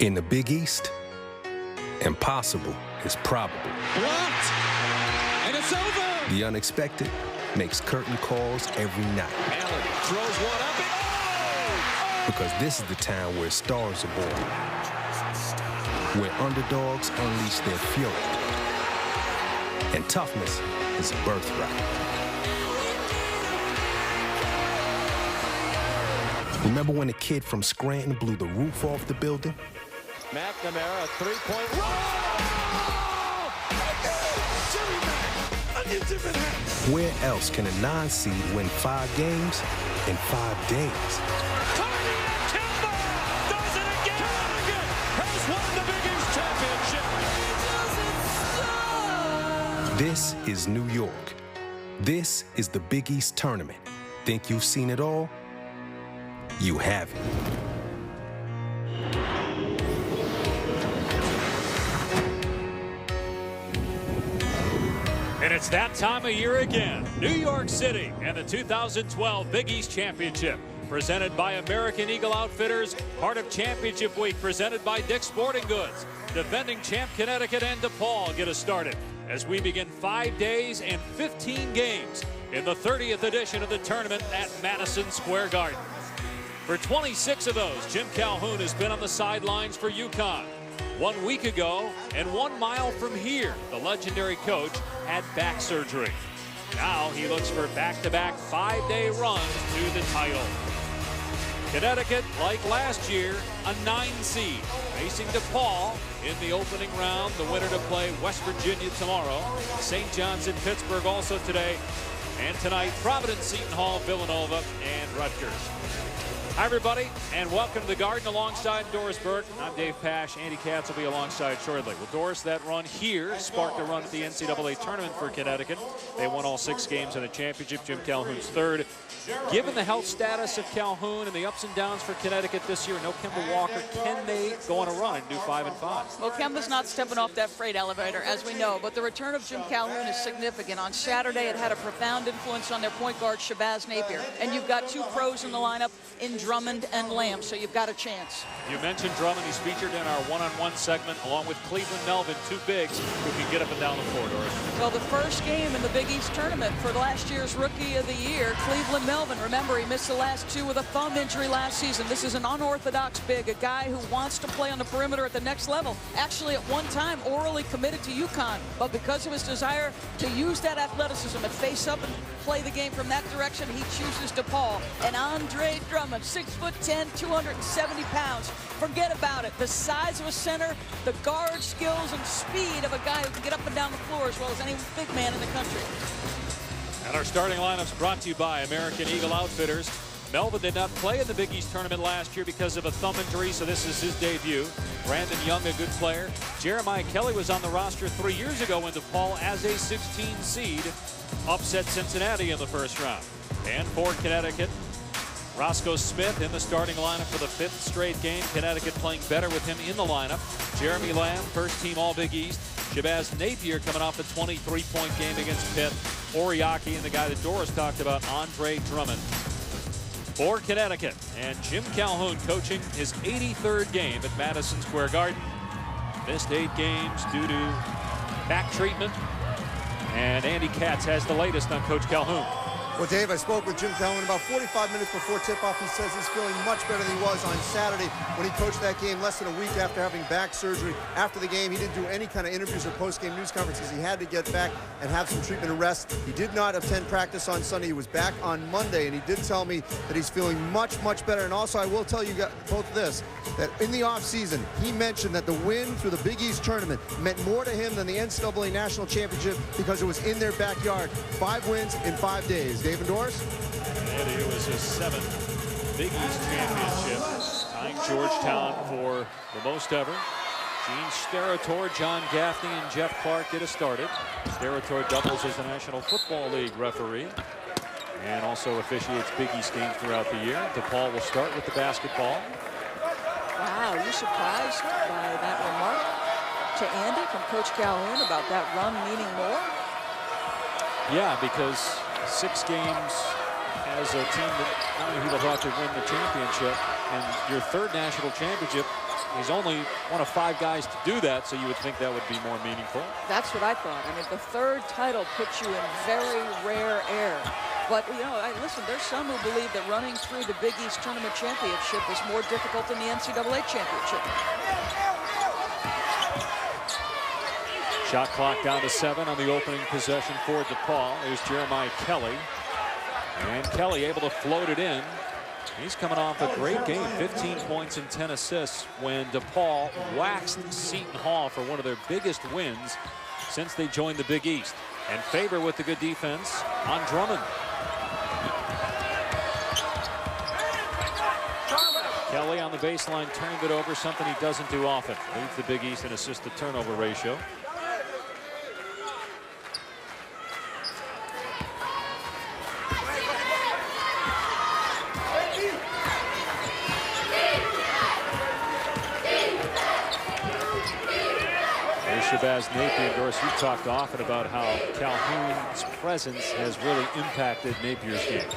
In the Big East, impossible is probable. Blocked! And it's over! The unexpected makes curtain calls every night. Allen throws one up and oh! Because this is the town where stars are born, where underdogs unleash their fury, and toughness is a birthright. Remember when a kid from Scranton blew the roof off the building? McNamara, three-point. Where else can a 9 seed win 5 games in 5 days? Kemba does it again! Has won the Big East championship. This is New York. This is the Big East tournament. Think you've seen it all? You haven't. And it's that time of year again. New York City and the 2012 Big East Championship. Presented by American Eagle Outfitters. Part of Championship Week presented by Dick's Sporting Goods. Defending champ Connecticut and DePaul get us started as we begin 5 days and 15 games in the 30th edition of the tournament at Madison Square Garden. For 26 of those, Jim Calhoun has been on the sidelines for UConn. 1 week ago, and 1 mile from here, the legendary coach had back surgery. Now he looks for back-to-back 5-day runs to the title. Connecticut, like last year, a 9 seed, facing DePaul in the opening round. The winner to play West Virginia tomorrow. St. John's in Pittsburgh also today. And tonight, Providence, Seton Hall, Villanova, and Rutgers. Hi, everybody, and welcome to the Garden alongside Doris Burke. I'm Dave Pasch. Andy Katz will be alongside shortly. Well, Doris, that run here sparked a run at the NCAA tournament for Connecticut. They won all 6 games in the championship. Jim Calhoun's third. Given the health status of Calhoun and the ups and downs for Connecticut this year, no Kemba Walker, can they go on a run and do 5-5? Well, Kemba's not stepping off that freight elevator, as we know, but the return of Jim Calhoun is significant. On Saturday, it had a profound influence on their point guard, Shabazz Napier. And you've got 2 pros in the lineup in Drummond and Lamb, so you've got a chance. You mentioned Drummond. He's featured in our one-on-one segment, along with Cleveland Melvin, 2 bigs who can get up and down the floor, Doris. Well, the first game in the Big East tournament for last year's Rookie of the Year, Cleveland Melvin. Remember, he missed the last 2 with a thumb injury last season. This is an unorthodox big, a guy who wants to play on the perimeter at the next level. Actually, at one time, orally committed to UConn, but because of his desire to use that athleticism and face up and play the game from that direction, he chooses DePaul. And Andre Drummond, 6'10", 270 pounds. Forget about it. The size of a center, the guard skills and speed of a guy who can get up and down the floor as well as any big man in the country. And our starting lineups brought to you by American Eagle Outfitters. Melvin did not play in the Big East tournament last year because of a thumb injury, so this is his debut. Brandon Young, a good player. Jeremiah Kelly was on the roster 3 years ago in DePaul as a 16 seed. Upset Cincinnati in the first round. And for Connecticut, Roscoe Smith in the starting lineup for the 5th straight game. Connecticut playing better with him in the lineup. Jeremy Lamb, first team All-Big East. Shabazz Napier coming off a 23-point game against Pitt. Oriaki and the guy that Doris talked about, Andre Drummond. For Connecticut, and Jim Calhoun coaching his 83rd game at Madison Square Garden. Missed 8 games due to back treatment. And Andy Katz has the latest on Coach Calhoun. Well, Dave, I spoke with Jim Calhoun about 45 minutes before tip-off. He says he's feeling much better than he was on Saturday when he coached that game less than a week after having back surgery. After the game, he didn't do any kind of interviews or post-game news conferences. He had to get back and have some treatment and rest. He did not attend practice on Sunday. He was back on Monday, and he did tell me that he's feeling much, much better. And also, I will tell you both this, that in the offseason, he mentioned that the win through the Big East tournament meant more to him than the NCAA National Championship because it was in their backyard. 5 wins in 5 days. Dave and Doris? And it was his 7th Big East championship, tying Georgetown for the most ever. Gene Steratore, John Gaffney, and Jeff Clark get us started. Steratore doubles as the National Football League referee and also officiates Big East games throughout the year. DePaul will start with the basketball. Wow, you surprised by that remark to Andy from Coach Calhoun about that run meaning more? Yeah, because 6 games as a team that how many people thought they'd win the championship, and your 3rd national championship he's only one of 5 guys to do that, so you would think that would be more meaningful. That's what I thought. I mean, the 3rd title puts you in very rare air. But, you know, listen, there's some who believe that running through the Big East Tournament Championship is more difficult than the NCAA Championship. Shot clock down to 7 on the opening possession for DePaul. There's Jeremiah Kelly. And Kelly able to float it in. He's coming off a great game, 15 points and 10 assists when DePaul waxed Seton Hall for one of their biggest wins since they joined the Big East. And Faber with the good defense on Drummond. Kelly on the baseline turned it over, something he doesn't do often. Leads the Big East in assist to turnover ratio. Shabazz Napier, of course, you've talked often about how Calhoun's presence has really impacted Napier's game.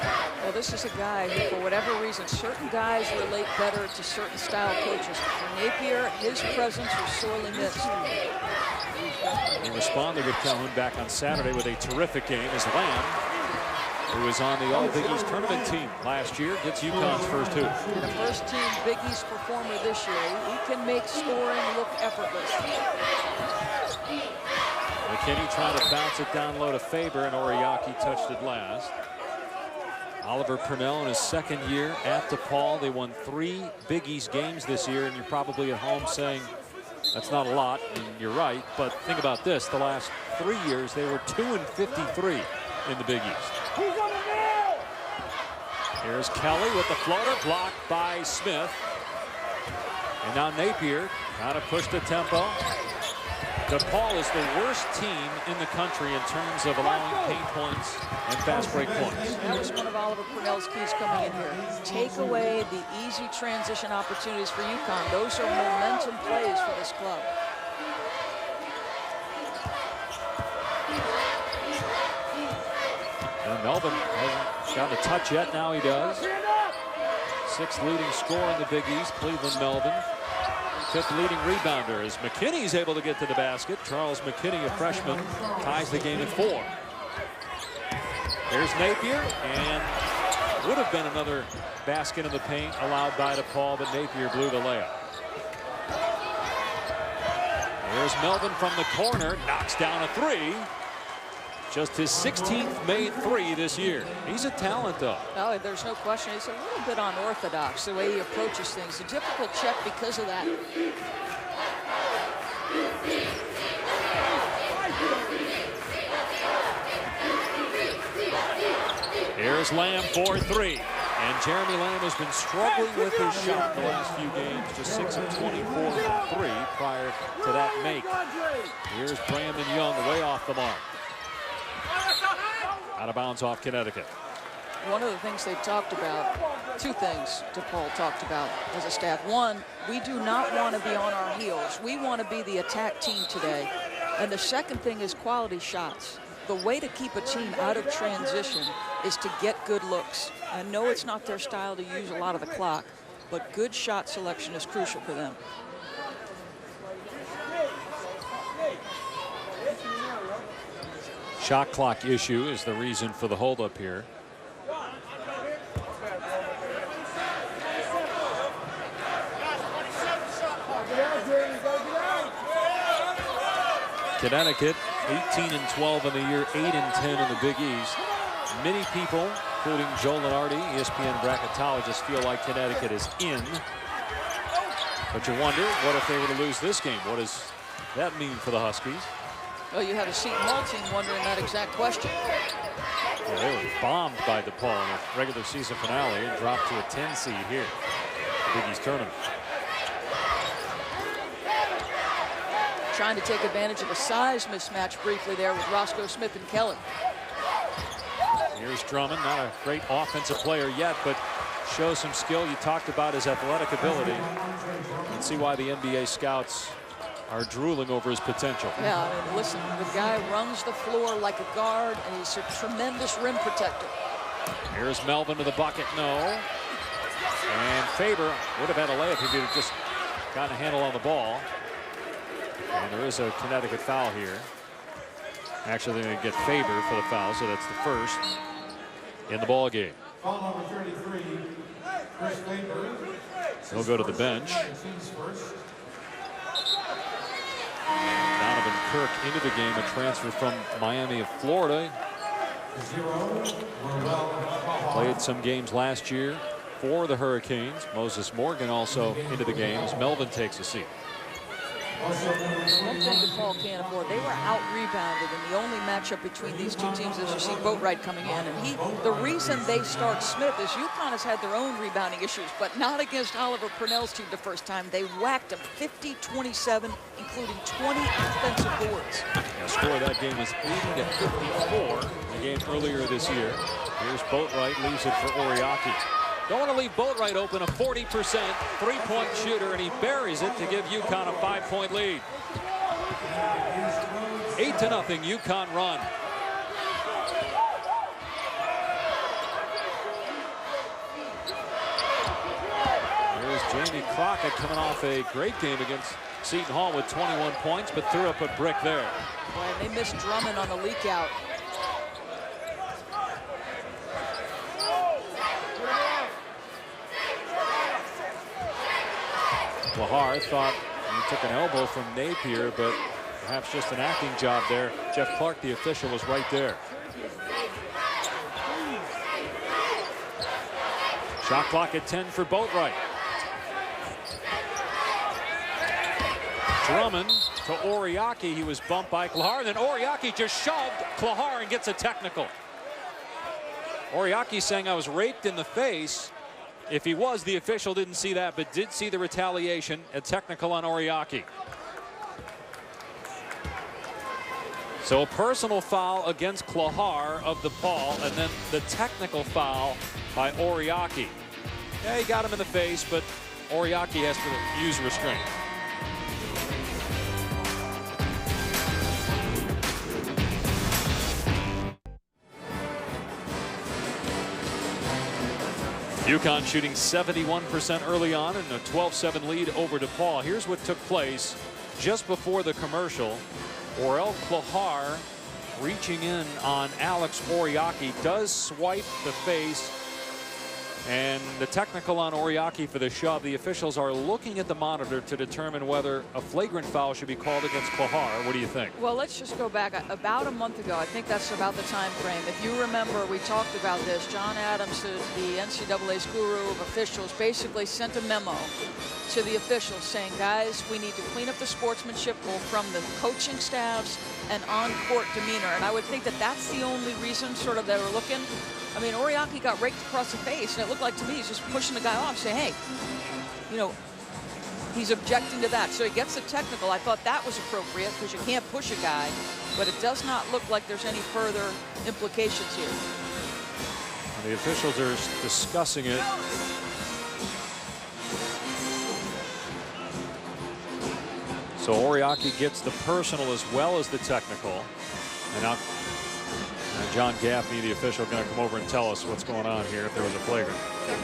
Well, this is a guy who, for whatever reason, certain guys relate better to certain style coaches. For Napier, his presence was sorely missed. He responded with Calhoun back on Saturday with a terrific game as Lamb, who was on the All-Big East tournament team last year, gets UConn's first 2. And a first-team Big East performer this year. He can make scoring look effortless. McKinney trying to bounce it down low to Faber, and Oriaki touched it last. Oliver Purnell in his 2nd year at DePaul. They won 3 Big East games this year, and you're probably at home saying that's not a lot, and you're right. But think about this. The last 3 years, they were 2-53 in the Big East. Here's Kelly with the floater, blocked by Smith. And now Napier trying to push the tempo. DePaul is the worst team in the country in terms of allowing paint points and fast break points. That was one of Oliver Purnell's keys coming in here. Take away the easy transition opportunities for UConn. Those are momentum plays for this club. And Melvin hasn't gotten a touch yet. Now he does. 6th leading scorer in the Big East, Cleveland Melvin. 5th leading rebounder as McKinney's able to get to the basket. Charles McKinney, a freshman, ties the game at 4. Here's Napier, and would have been another basket in the paint allowed by DePaul, but Napier blew the layup. Here's Melvin from the corner, knocks down a 3. Just his 16th made 3 this year. He's a talent, though. Oh, there's no question. He's a little bit unorthodox, the way he approaches things. A difficult check because of that. Here's Lamb for 3. And Jeremy Lamb has been struggling with his shot the last few games. Just 6 of 24 from 3 prior to that make. Here's Brandon Young way off the mark. Out of bounds off Connecticut. One of the things they talked about, 2 things DePaul talked about as a staff. One, we do not want to be on our heels. We want to be the attack team today. And the second thing is quality shots. The way to keep a team out of transition is to get good looks. I know it's not their style to use a lot of the clock, but good shot selection is crucial for them. Shot clock issue is the reason for the holdup here. Connecticut 18-12 in the year, 8-10 in the Big East. Many people, including Joe Lenardi, ESPN bracketologist, feel like Connecticut is in. But you wonder, what if they were to lose this game? What does that mean for the Huskies? Well, you have a Seton Hall team wondering that exact question. Yeah, they were bombed by DePaul in a regular season finale and dropped to a 10 seed here in the Big East tournament. Trying to take advantage of a size mismatch briefly there with Roscoe Smith and Kelly. Here's Drummond, not a great offensive player yet, but shows some skill. You talked about his athletic ability. You can see why the NBA scouts are drooling over his potential. Yeah, I mean, listen, the guy runs the floor like a guard, and he's a tremendous rim protector. Here's Melvin to the bucket, no. And Faber would have had a layup if he had just gotten a handle on the ball. And there is a Connecticut foul here. Actually, they're going to get favor for the foul, so that's the first in the ball game. Foul number 33, Chris Labor. He'll go to the bench. Donovan Kirk into the game, a transfer from Miami of Florida. Played some games last year for the Hurricanes. Moses Morgan also into the game as Melvin takes a seat. One thing DePaul can't afford, they were out-rebounded in the only matchup between these two teams is you see Boatwright coming in. And the reason they start Smith is UConn has had their own rebounding issues, but not against Oliver Purnell's team the first time. They whacked them 50-27, including 20 offensive boards. The score of that game was 80-54 in the game earlier this year. Here's Boatwright, leaves it for Oriaki. Don't want to leave Boatwright open, a 40% three-point shooter, and he buries it to give UConn a 5-point lead. 8-0 UConn run. Here's Jamie Crockett coming off a great game against Seton Hall with 21 points, but threw up a brick there. Boy, they missed Drummond on the leak out. Lahar thought he took an elbow from Napier, but perhaps just an acting job there. Jeff Clark, the official, was right there. Shot clock at 10 for Boatwright. Drummond to Oriaki. He was bumped by Klahar. Then Oriaki just shoved Klahar and gets a technical. Oriaki saying, I was raked in the face. If he was, the official didn't see that, but did see the retaliation. A technical on Oriaki. So a personal foul against Klahar of DePaul, and then the technical foul by Oriaki. Yeah, he got him in the face, but Oriaki has to use restraint. UConn shooting 71% early on in a 12-7 lead over DePaul. Here's what took place just before the commercial. Orel Klahar reaching in on Alex Oriaki, does swipe the face, and the technical on Oriaki for the shove. The officials are looking at the monitor to determine whether a flagrant foul should be called against Klahar. What do you think? Well, let's just go back about a month ago. I think that's about the time frame. If you remember, we talked about this. John Adams, the NCAA's guru of officials, basically sent a memo to the officials saying, guys, we need to clean up the sportsmanship both from the coaching staffs and on-court demeanor. And I would think that that's the only reason sort of they were looking. I mean, Oriaki got raked across the face, and it looked like to me he's just pushing the guy off, saying, hey, you know, he's objecting to that. So he gets a technical. I thought that was appropriate because you can't push a guy, but it does not look like there's any further implications here. The officials are discussing it. So Oriaki gets the personal as well as the technical. And now John Gaffney, the official, going to come over and tell us what's going on here if there was a flagrant. We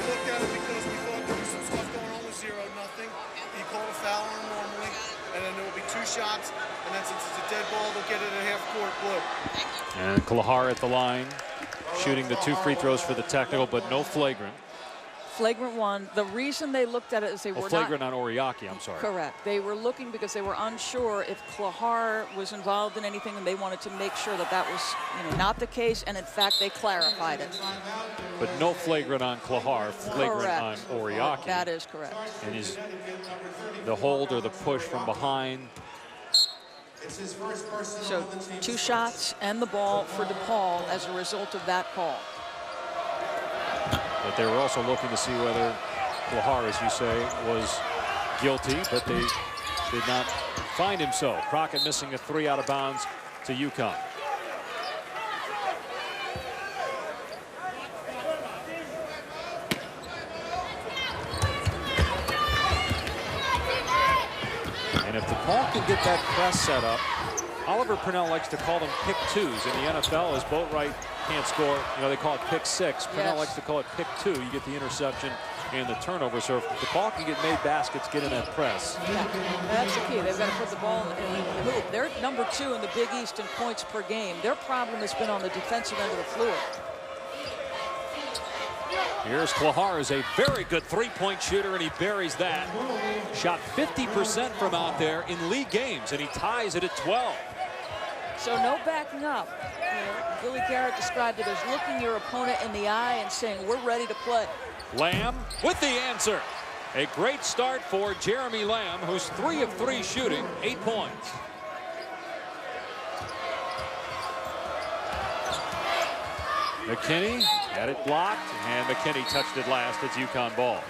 looked at it because we thought there was some stuff going on with 0-0. He called a foul on normally, and then there will be 2 shots, and then since it's a dead ball, they'll get it at half-court blue. And Klahar at the line, shooting the 2 free throws for the technical, but no flagrant. Flagrant one. The reason they looked at it is they were flagrant on Oriaki, I'm sorry. Correct. They were looking because they were unsure if Klahar was involved in anything, and they wanted to make sure that that was, you know, not the case. And in fact, they clarified it. But no flagrant on Klahar, flagrant Correct. on Oriaki. That is correct. And is the hold or the push from behind. So 2 shots and the ball for DePaul as a result of that call. But they were also looking to see whether Klahar, as you say, was guilty, but they did not find him so. Crockett missing a 3 out of bounds to UConn. And if DePaul can get that press set up, Oliver Purnell likes to call them pick 2s in the NFL as Boatwright can't score. You know, they call it pick 6. Pennell Yes. likes to call it pick 2. You get the interception and the turnover. So if DePaul can get made baskets, get in that press. Yeah, that's the key. They've got to put the ball in the hoop. They're number 2 in the Big East in points per game. Their problem has been on the defensive end of the floor. Here's Klahar, is a very good three-point shooter, and he buries that. Shot 50% from out there in league games, and he ties it at 12. So no backing up. You know, Billy Garrett described it as looking your opponent in the eye and saying, we're ready to play. Lamb with the answer. A great start for Jeremy Lamb, who's 3 of 3 shooting, 8 points. McKinney had it blocked, and McKinney touched it last. It's UConn ball.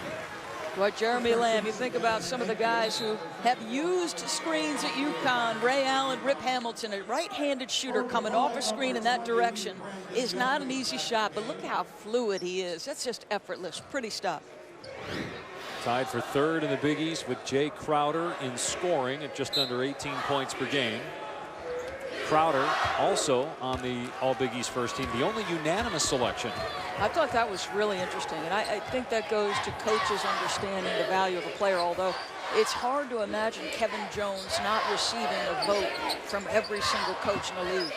Boy, Jeremy Lamb, you think about some of the guys who have used screens at UConn. Ray Allen, Rip Hamilton, a right-handed shooter coming off a screen in that direction is not an easy shot, but look how fluid he is. That's just effortless. Pretty stuff. Tied for 3rd in the Big East with Jay Crowder in scoring at just under 18 points per game. Crowder also on the All-Big East first team, the only unanimous selection. I thought that was really interesting, and I think that goes to coaches understanding the value of a player, although it's hard to imagine Kevin Jones not receiving a vote from every single coach in the league.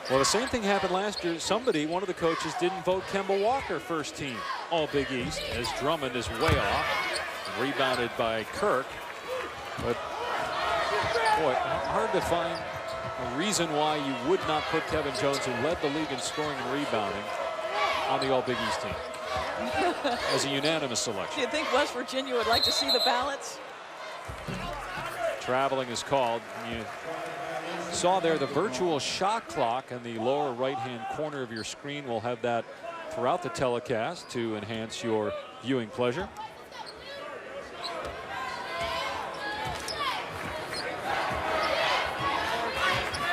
Well, the same thing happened last year. One of the coaches didn't vote Kemba Walker first team All-Big East, as Drummond is way off, rebounded by Kirk. But, boy, hard to find a reason why you would not put Kevin Jones, who led the league in scoring and rebounding, on the All-Big East team as a unanimous selection. Do you think West Virginia would like to see the ballots? Traveling is called. You saw there the virtual shot clock in the lower right-hand corner of your screen. We'll have that throughout the telecast to enhance your viewing pleasure.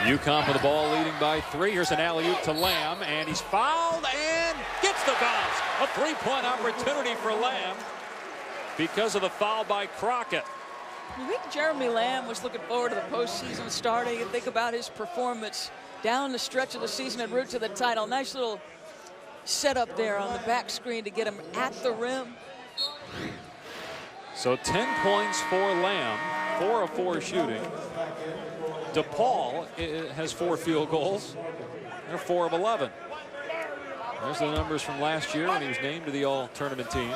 UConn with the ball leading by 3. Here's an alley-oop to Lamb, and he's fouled and gets the bounce. A 3-point opportunity for Lamb because of the foul by Crockett. You think Jeremy Lamb was looking forward to the postseason starting? You think about his performance down the stretch of the season en route to the title. Nice little setup there on the back screen to get him at the rim. So 10 points for Lamb, 4 of 4 shooting. DePaul has 4 field goals. They're 4 of 11. There's the numbers from last year when he was named to the all-tournament team.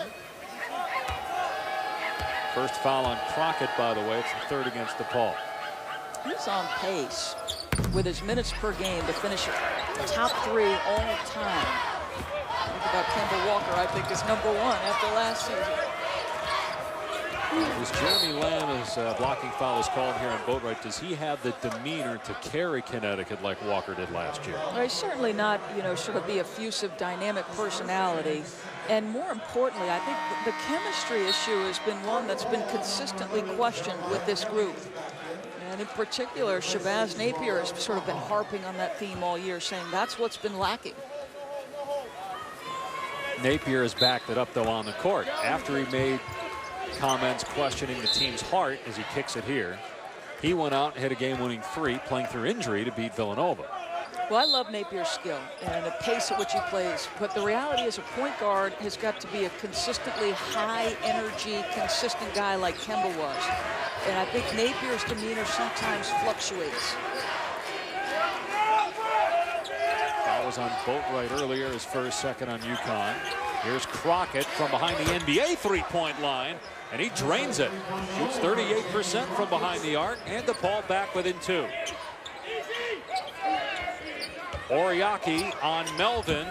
First foul on Crockett, by the way. It's the 3rd against DePaul. He's on pace with his minutes per game to finish top 3 all time. Think about Kemba Walker, I think, is #1 after last season. As Jeremy Lamb's blocking foul is called here on Boatwright, does he have the demeanor to carry Connecticut like Walker did last year? Well, he's certainly not, you know, sort of the effusive, dynamic personality. And more importantly, I think the chemistry issue has been one that's been consistently questioned with this group. And in particular, Shabazz Napier has sort of been harping on that theme all year, saying that's what's been lacking. Napier has backed it up, though, on the court. After he made comments questioning the team's heart as he kicks it here, he went out and hit a game-winning 3, playing through injury to beat Villanova. Well, I love Napier's skill and the pace at which he plays, but the reality is a point guard has got to be a consistently high-energy, consistent guy like Kemba was. And I think Napier's demeanor sometimes fluctuates. That was on Boatwright earlier, his first, second on UConn. Here's Crockett from behind the NBA 3-point line, and he drains it. Shoots 38% from behind the arc, and DePaul back within 2. Oriaki on Melvin.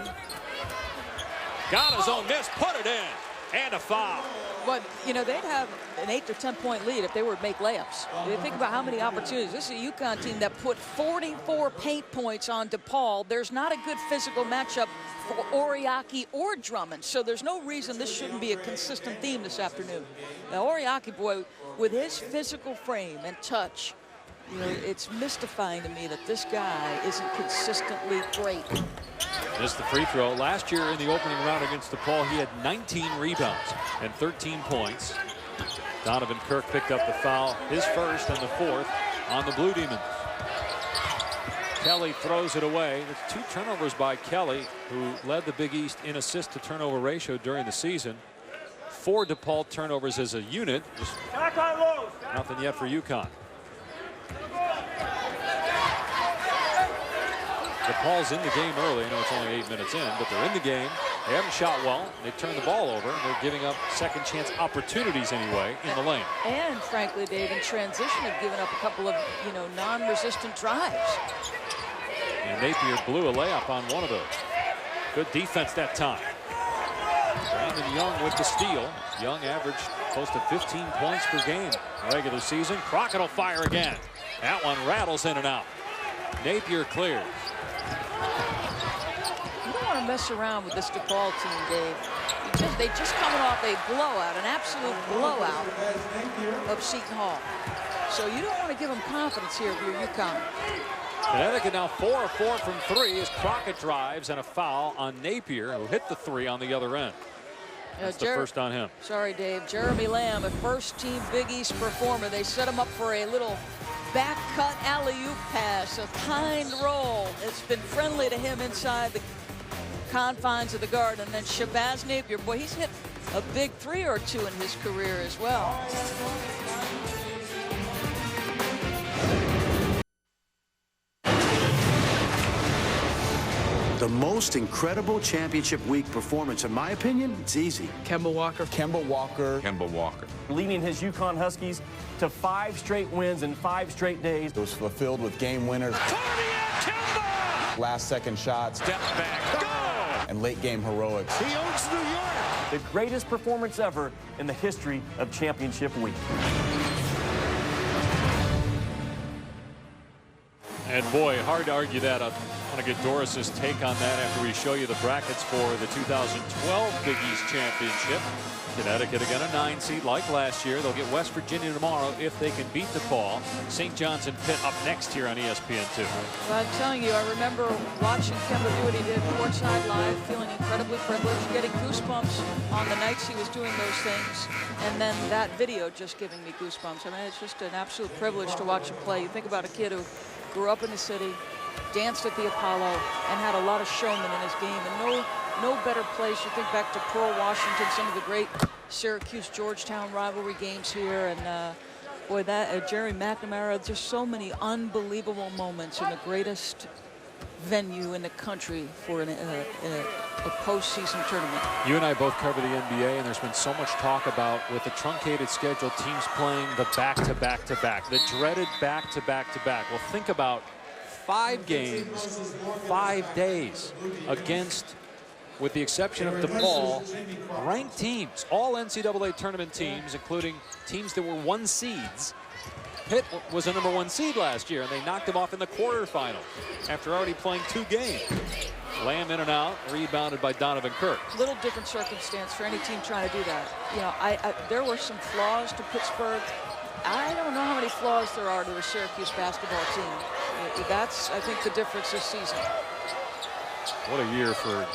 Got his own miss, put it in, and a foul. But, you know, they'd have an 8 to 10-point lead if they were to make layups. You think about how many opportunities. This is a UConn team that put 44 paint points on DePaul. There's not a good physical matchup for Oriaki or Drummond, so there's no reason this shouldn't be a consistent theme this afternoon. Now, Oriaki, boy, with his physical frame and touch, you know, it's mystifying to me that this guy isn't consistently great. Missed the free throw. Last year in the opening round against DePaul, he had 19 rebounds and 13 points. Donovan Kirk picked up the foul, his first and the 4th on the Blue Demons. Kelly throws it away. There's 2 turnovers by Kelly, who led the Big East in assist to turnover ratio during the season. 4 DePaul turnovers as a unit. Just nothing yet for UConn. DePaul's in the game early. I know it's only 8 minutes in, but they're in the game. They haven't shot well. They turned the ball over. They're giving up second chance opportunities anyway in the lane. And frankly, Dave, in transition, have given up a couple of, non-resistant drives. And Napier blew a layup on one of those. Good defense that time. Brandon Young with the steal. Young averaged close to 15 points per game regular season. Crockett will fire again. That one rattles in and out. Napier clears. You don't want to mess around with this DePaul team, Dave. They just coming off a blowout, an absolute blowout of Seton Hall. So you don't want to give them confidence here if you're UConn. Connecticut now 4 of 4 from 3 as Crockett drives and a foul on Napier, who hit the 3 on the other end. That's the first on him. Sorry, Dave. Jeremy Lamb, a first-team Big East performer. They set him up for a little back cut alley-oop pass, a kind roll. It's been friendly to him inside the confines of the Garden. And then Shabazz Napier, boy, he's hit a big 3 or 2 in his career as well. The most incredible championship week performance, in my opinion, it's easy. Kemba Walker. Kemba Walker. Kemba Walker. Leading his UConn Huskies to 5 straight wins in 5 straight days. It was fulfilled with game winners. Kemba! Last-second shots. Step back. Go! And late-game heroics. He owns New York. The greatest performance ever in the history of championship week. And boy, hard to argue that. I want to get Doris's take on that after we show you the brackets for the 2012 Big East Championship. Connecticut again a 9 seed like last year. They'll get West Virginia tomorrow if they can beat DePaul. St. John's and Pitt up next here on ESPN2. Well, I'm telling you, I remember watching Kemba do what he did courtside live, feeling incredibly privileged, getting goosebumps on the nights he was doing those things. And then that video just giving me goosebumps. I mean, it's just an absolute privilege to watch him play. You think about a kid who grew up in the city, danced at the Apollo, and had a lot of showman in his game. And no better place. You think back to Pearl, Washington, some of the great Syracuse-Georgetown rivalry games here. And boy, that Jerry McNamara, just so many unbelievable moments in the greatest venue in the country for a postseason tournament. You and I both cover the NBA, and there's been so much talk about, with the truncated schedule, teams playing the back-to-back-to-back, the dreaded back-to-back-to-back. Well, think about 5 games, 5 days against, with the exception of DePaul, ranked teams, all NCAA tournament teams, including teams that were 1 seeds. Pitt was a #1 seed last year, and they knocked them off in the quarterfinals after already playing 2 games. Lamb in and out, rebounded by Donovan Kirk. Little different circumstance for any team trying to do that. You know, there were some flaws to Pittsburgh. I don't know how many flaws there are to the Syracuse basketball team. That's, I think, the difference this season. What a year for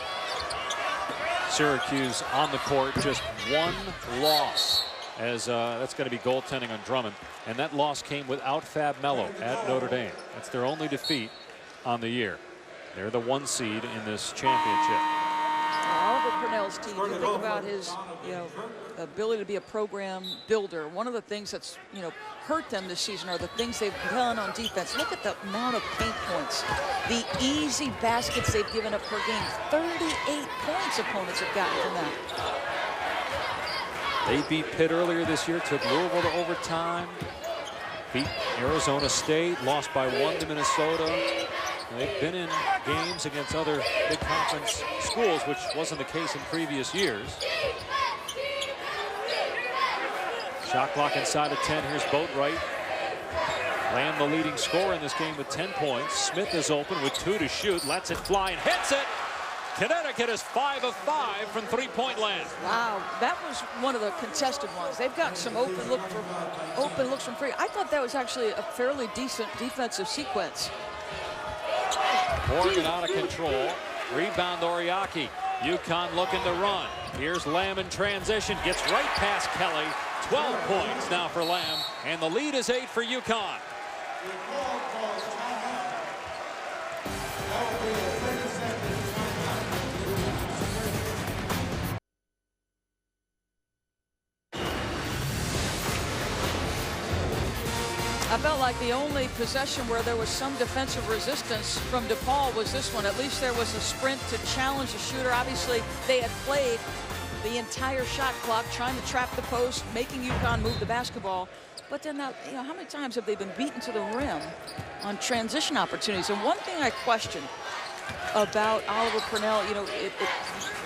Syracuse on the court. Just 1 loss, as that's going to be goaltending on Drummond. And that loss came without Fab Melo at Notre Dame. That's their only defeat on the year. They're the 1 seed in this championship. Oliver Purnell's team, you think about his ability to be a program builder. One of the things that's hurt them this season are the things they've done on defense. Look at the amount of paint points, the easy baskets they've given up per game. 38 points opponents have gotten from that. They beat Pitt earlier this year, took Louisville to overtime, beat Arizona State, lost by 1 to Minnesota. They've been in games against other big conference schools, which wasn't the case in previous years. Shot clock inside of 10. Here's Boatwright. Lamb the leading scorer in this game with 10 points. Smith is open with 2 to shoot. Lets it fly and hits it. Connecticut is 5 of 5 from 3-point land. Wow, that was one of the contested ones. They've got some open looks from 3. I thought that was actually a fairly decent defensive sequence. Morgan out of control. Rebound Oriaki. UConn looking to run. Here's Lamb in transition. Gets right past Kelly. 12 points now for Lamb. And the lead is 8 for UConn. felt like the only possession where there was some defensive resistance from DePaul was this one. At least there was a sprint to challenge the shooter. Obviously, they had played the entire shot clock trying to trap the post, making UConn move the basketball. But then, how many times have they been beaten to the rim on transition opportunities? And one thing I question about Oliver Purnell,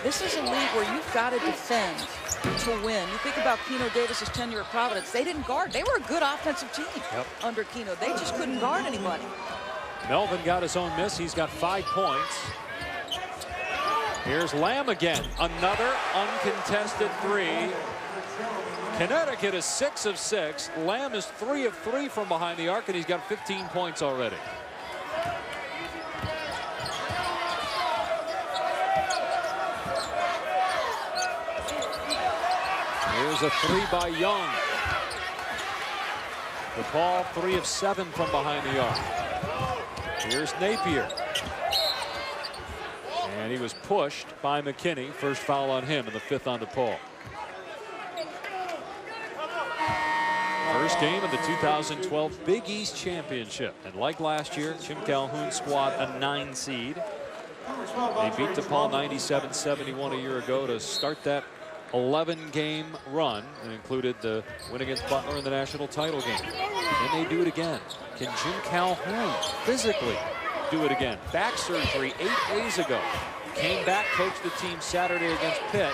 this is a league where you've got to defend to win. You think about Keno Davis's tenure at Providence. They didn't guard. They were a good offensive team under Keno. They just couldn't guard anybody. Melvin got his own miss. He's got 5 points. Here's Lamb again. Another uncontested 3. Connecticut is 6 of 6. Lamb is 3 of 3 from behind the arc, and he's got 15 points already. Here's a 3 by Young. DePaul 3 of 7 from behind the arc. Here's Napier. And he was pushed by McKinney. First foul on him, and the 5th on DePaul. First game of the 2012 Big East Championship. And like last year, Jim Calhoun's squad a 9 seed. They beat DePaul 97-71 a year ago to start that 11-game run, and included the win against Butler in the national title game. Can they do it again? Can Jim Calhoun physically do it again? Back surgery 8 days ago. Came back, coached the team Saturday against Pitt,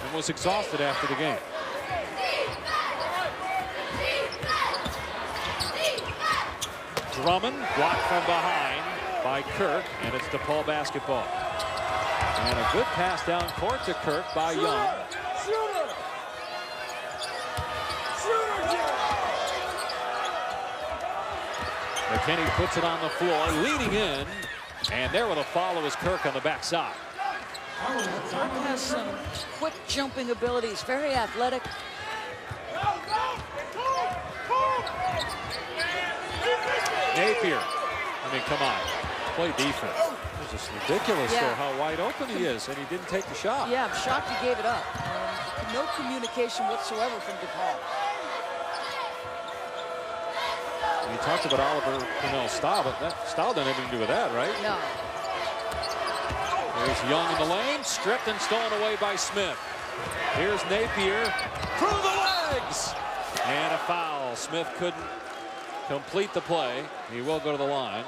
and was exhausted after the game. Drummond blocked from behind by Kirk, and it's DePaul basketball. And a good pass down court to Kirk by Young. McKinney puts it on the floor, leading in, and there with a follow is Kirk on the backside. Kirk has some quick jumping abilities, very athletic. Napier, come on, play defense. It's just ridiculous there how wide open he is, and he didn't take the shot. Yeah, I'm shocked he gave it up. No communication whatsoever from DePaul. You talked about Oliver Purnell's style, but that style doesn't have anything to do with that, right? No. There's Young in the lane, stripped and stolen away by Smith. Here's Napier through the legs, and a foul. Smith couldn't complete the play. He will go to the line.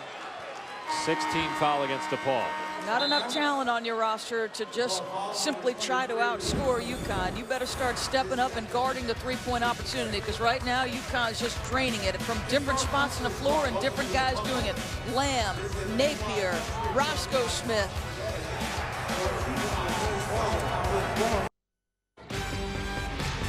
16 foul against DePaul. Not enough talent on your roster to just simply try to outscore UConn. You better start stepping up and guarding the three-point opportunity, because right now UConn's just draining it from different spots on the floor and different guys doing it. Lamb, Napier, Roscoe Smith.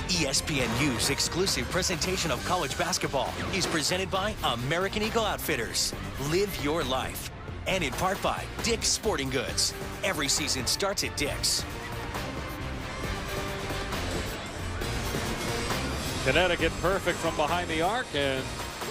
ESPNU's exclusive presentation of college basketball is presented by American Eagle Outfitters. Live your life. And in part by Dick's Sporting Goods. Every season starts at Dick's. Connecticut perfect from behind the arc, and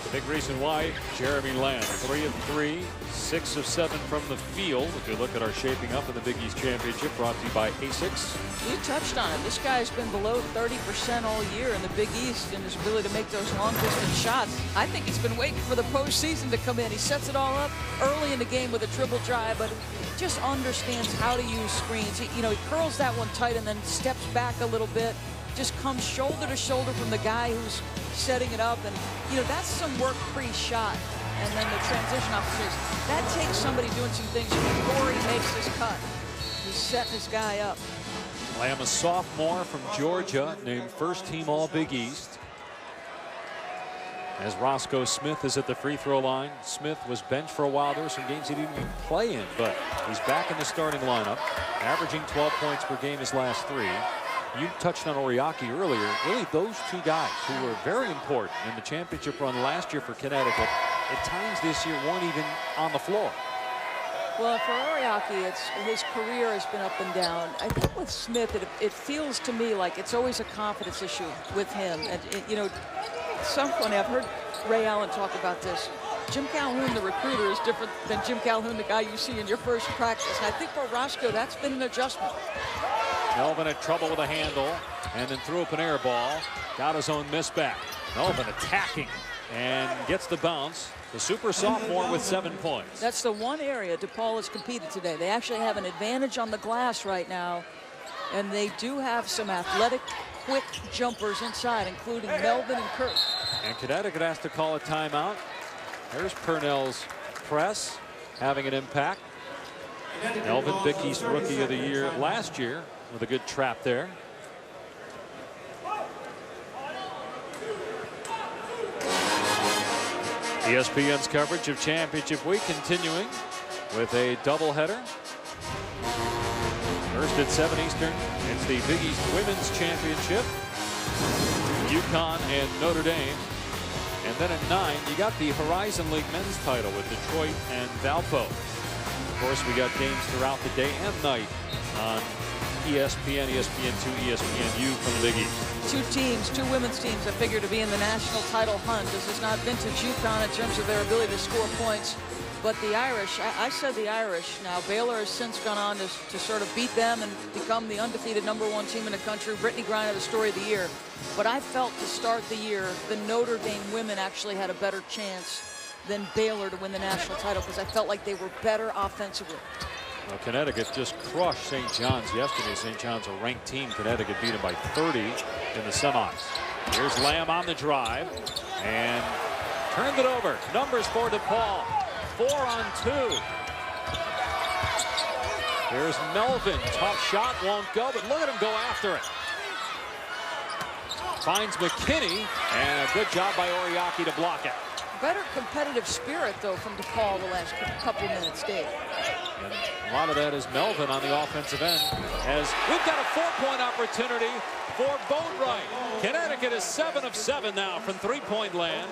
the big reason why, Jeremy Lamb, 3 of 3, 6 of 7 from the field. If you look at our shaping up in the Big East Championship, brought to you by ASICS. You touched on it. This guy's been below 30% all year in the Big East in his ability to make those long-distance shots. I think he's been waiting for the postseason to come in. He sets it all up early in the game with a dribble drive, but just understands how to use screens. He curls that one tight and then steps back a little bit. Just comes shoulder to shoulder from the guy who's setting it up, and that's some work pre-shot, and then the transition opportunities. That takes somebody doing some things before he makes his cut. He's setting his guy up. Lamb, a sophomore from Georgia, named first team All Big East. As Roscoe Smith is at the free throw line. Smith was benched for a while. There were some games he didn't even play in, but he's back in the starting lineup, averaging 12 points per game his last 3. You touched on Oriaki earlier. Really, those 2 guys who were very important in the championship run last year for Connecticut, at times this year weren't even on the floor. Well, for Oriaki, his career has been up and down. I think with Smith, it feels to me like it's always a confidence issue with him. And it's so funny. I've heard Ray Allen talk about this. Jim Calhoun, the recruiter, is different than Jim Calhoun, the guy you see in your first practice. And I think for Roscoe, that's been an adjustment. Melvin had trouble with a handle and then threw up an air ball. Got his own miss back. Melvin attacking and gets the bounce. The super sophomore with 7 points. That's the one area DePaul has competed today. They actually have an advantage on the glass right now, and they do have some athletic, quick jumpers inside, including Melvin and Kirk. And Connecticut has to call a timeout. There's Purnell's press having an impact. Melvin, Big East Rookie of the Year last year with a good trap there. ESPN's coverage of championship week continuing with a doubleheader. First at 7 Eastern, it's the Big East Women's Championship. UConn and Notre Dame. And then at 9, you got the Horizon League men's title with Detroit and Valpo. Of course, we got games throughout the day and night on ESPN, ESPN2, ESPNU from the Big East. 2 teams, 2 women's teams that figure to be in the national title hunt. This is not vintage UConn in terms of their ability to score points. But the Irish, I said the Irish. Now, Baylor has since gone on to sort of beat them and become the undefeated #1 team in the country. Brittany Griner, the story of the year. But I felt to start the year, the Notre Dame women actually had a better chance than Baylor to win the national title because I felt like they were better offensively. Well, Connecticut just crushed St. John's yesterday. St. John's a ranked team. Connecticut beat them by 30 in the semis. Here's Lamb on the drive and turned it over. Numbers for DePaul. 4-on-2. Here's Melvin. Tough shot, won't go, but look at him go after it. Finds McKinney, and a good job by Oriaki to block it. Better competitive spirit, though, from DePaul the last couple minutes, Dave. And a lot of that is Melvin on the offensive end. As we've got a 4-point opportunity for Boatwright. Connecticut is 7 of 7 now from 3-point land,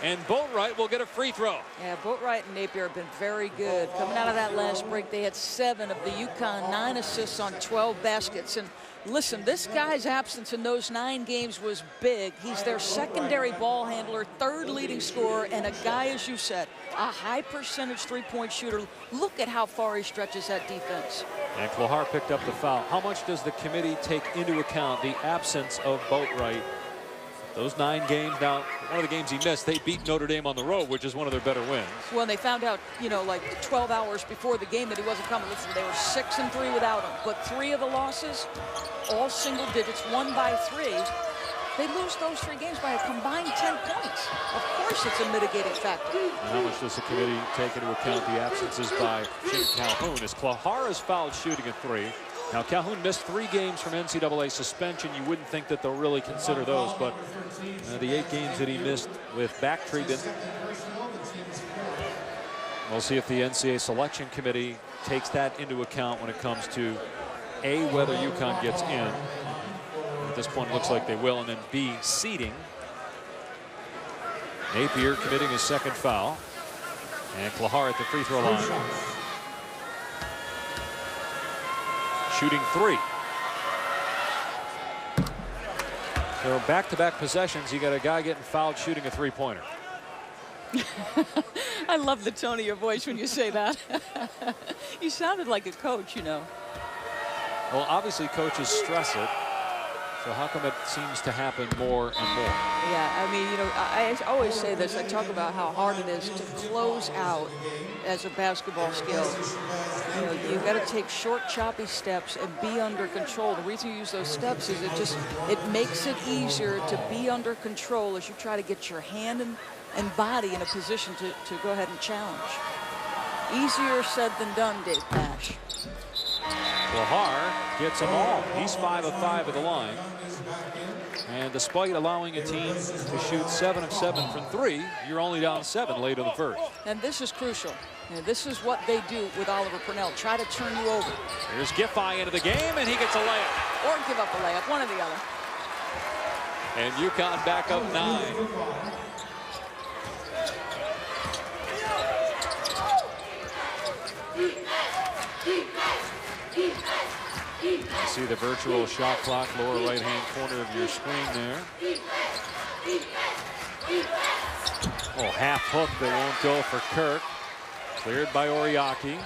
and Boatwright will get a free throw. Yeah, Boatwright and Napier have been very good. Coming out of that last break, they had 7 of the UConn 9 assists on 12 baskets. And listen, this guy's absence in those 9 games was big. He's their secondary ball handler, 3rd leading scorer, and a guy, as you said, a high percentage 3-point shooter. Look at how far he stretches that defense. And Clohar picked up the foul. How much does the committee take into account the absence of Boatwright? Those 9 games, now one of the games he missed, they beat Notre Dame on the road, which is one of their better wins. Well, they found out, you know, like 12 hours before the game that he wasn't coming. Listen, they were 6-3 without him, but 3 of the losses, all single digits, 1 by 3. They lose those 3 games by a combined 10 points. Of course, it's a mitigating factor. And how much does the committee take into account the absences by Jim Calhoun? As Clohar is fouled shooting a 3. Now, Calhoun missed 3 games from NCAA suspension. You wouldn't think that they'll really consider those, but the 8 games that he missed with back treatment. We'll see if the NCAA selection committee takes that into account when it comes to A, whether UConn gets in. At this point, it looks like they will, and then B, seeding. Napier committing his 2nd foul, and Clohar at the free throw line. Shooting 3. So back-to-back possessions, you got a guy getting fouled shooting a 3-pointer. I love the tone of your voice when you say that. You sounded like a coach, you know. Well, obviously coaches stress it. So how come it seems to happen more and more? Yeah, I mean, you know, I always say this. I talk about how hard it is to close out as a basketball skill. You know, you've got to take short, choppy steps and be under control. The reason you use those steps is it makes it easier to be under control as you try to get your hand and body in a position to go ahead and challenge. Easier said than done, Dave Pash. Clohar gets them all. He's 5 of 5 at the line. And despite allowing a team to shoot 7 of 7 from 3, you're only down 7 late in the first. And this is crucial. And this is what they do with Oliver Purnell. Try to turn you over. Here's Giffey into the game, and he gets a layup. Or give up a layup, one or the other. And UConn back up 9. You see the virtual shot clock, lower right-hand corner of your screen there. Oh, half hook that won't go for Kirk. Cleared by Oriaki.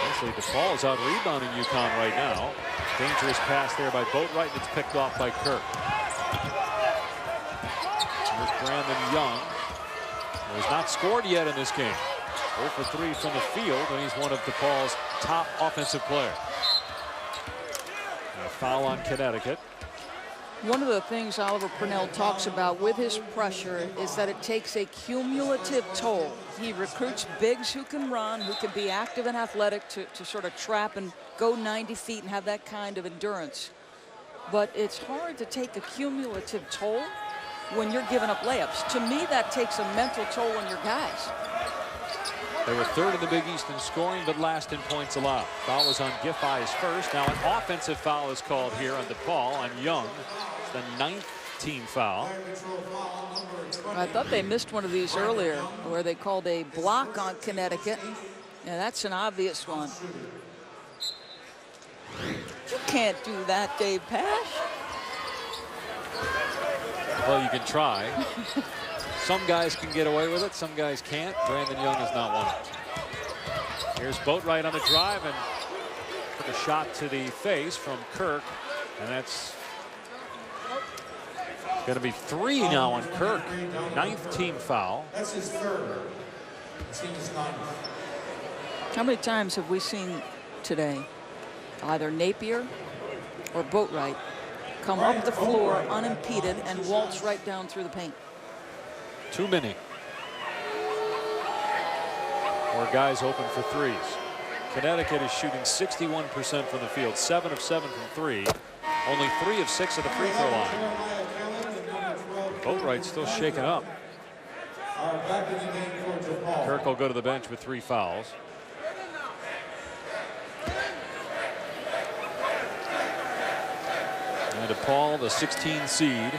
Actually, DePaul is out rebounding UConn right now. Dangerous pass there by Boatwright, and it's picked off by Kirk. Brandon Young, who has not scored yet in this game. 0 for 3 from the field, and he's one of DePaul's top offensive players. And a foul on Connecticut. One of the things Oliver Purnell talks about with his pressure is that it takes a cumulative toll. He recruits bigs who can run, who can be active and athletic to sort of trap and go 90 feet and have that kind of endurance. But it's hard to take a cumulative toll when you're giving up layups. To me, that takes a mental toll on your guys. They were third in the Big East in scoring, but last in points allowed. Foul was on Giffey's first. Now an offensive foul is called here on DePaul on Young. It's the 9th team foul. I thought they missed one of these earlier where they called a block on Connecticut. Yeah, that's an obvious one. You can't do that, Dave Pash. Well, you can try. Some guys can get away with it, some guys can't. Brandon Young is not one. Here's Boatwright on the drive and took a shot to the face from Kirk, and that's going to be 3 now on Kirk. 9th team foul. That's his third. Team's 9th. How many times have we seen today either Napier or Boatwright come up the floor unimpeded and waltz right down through the paint? Too many. 4 guys open for threes. Connecticut is shooting 61% from the field, 7 of 7 from 3. Only 3 of 6 at the free throw line. Boatwright's still shaken up. Kirk will go to the bench with 3 fouls. And DePaul, the 16 seed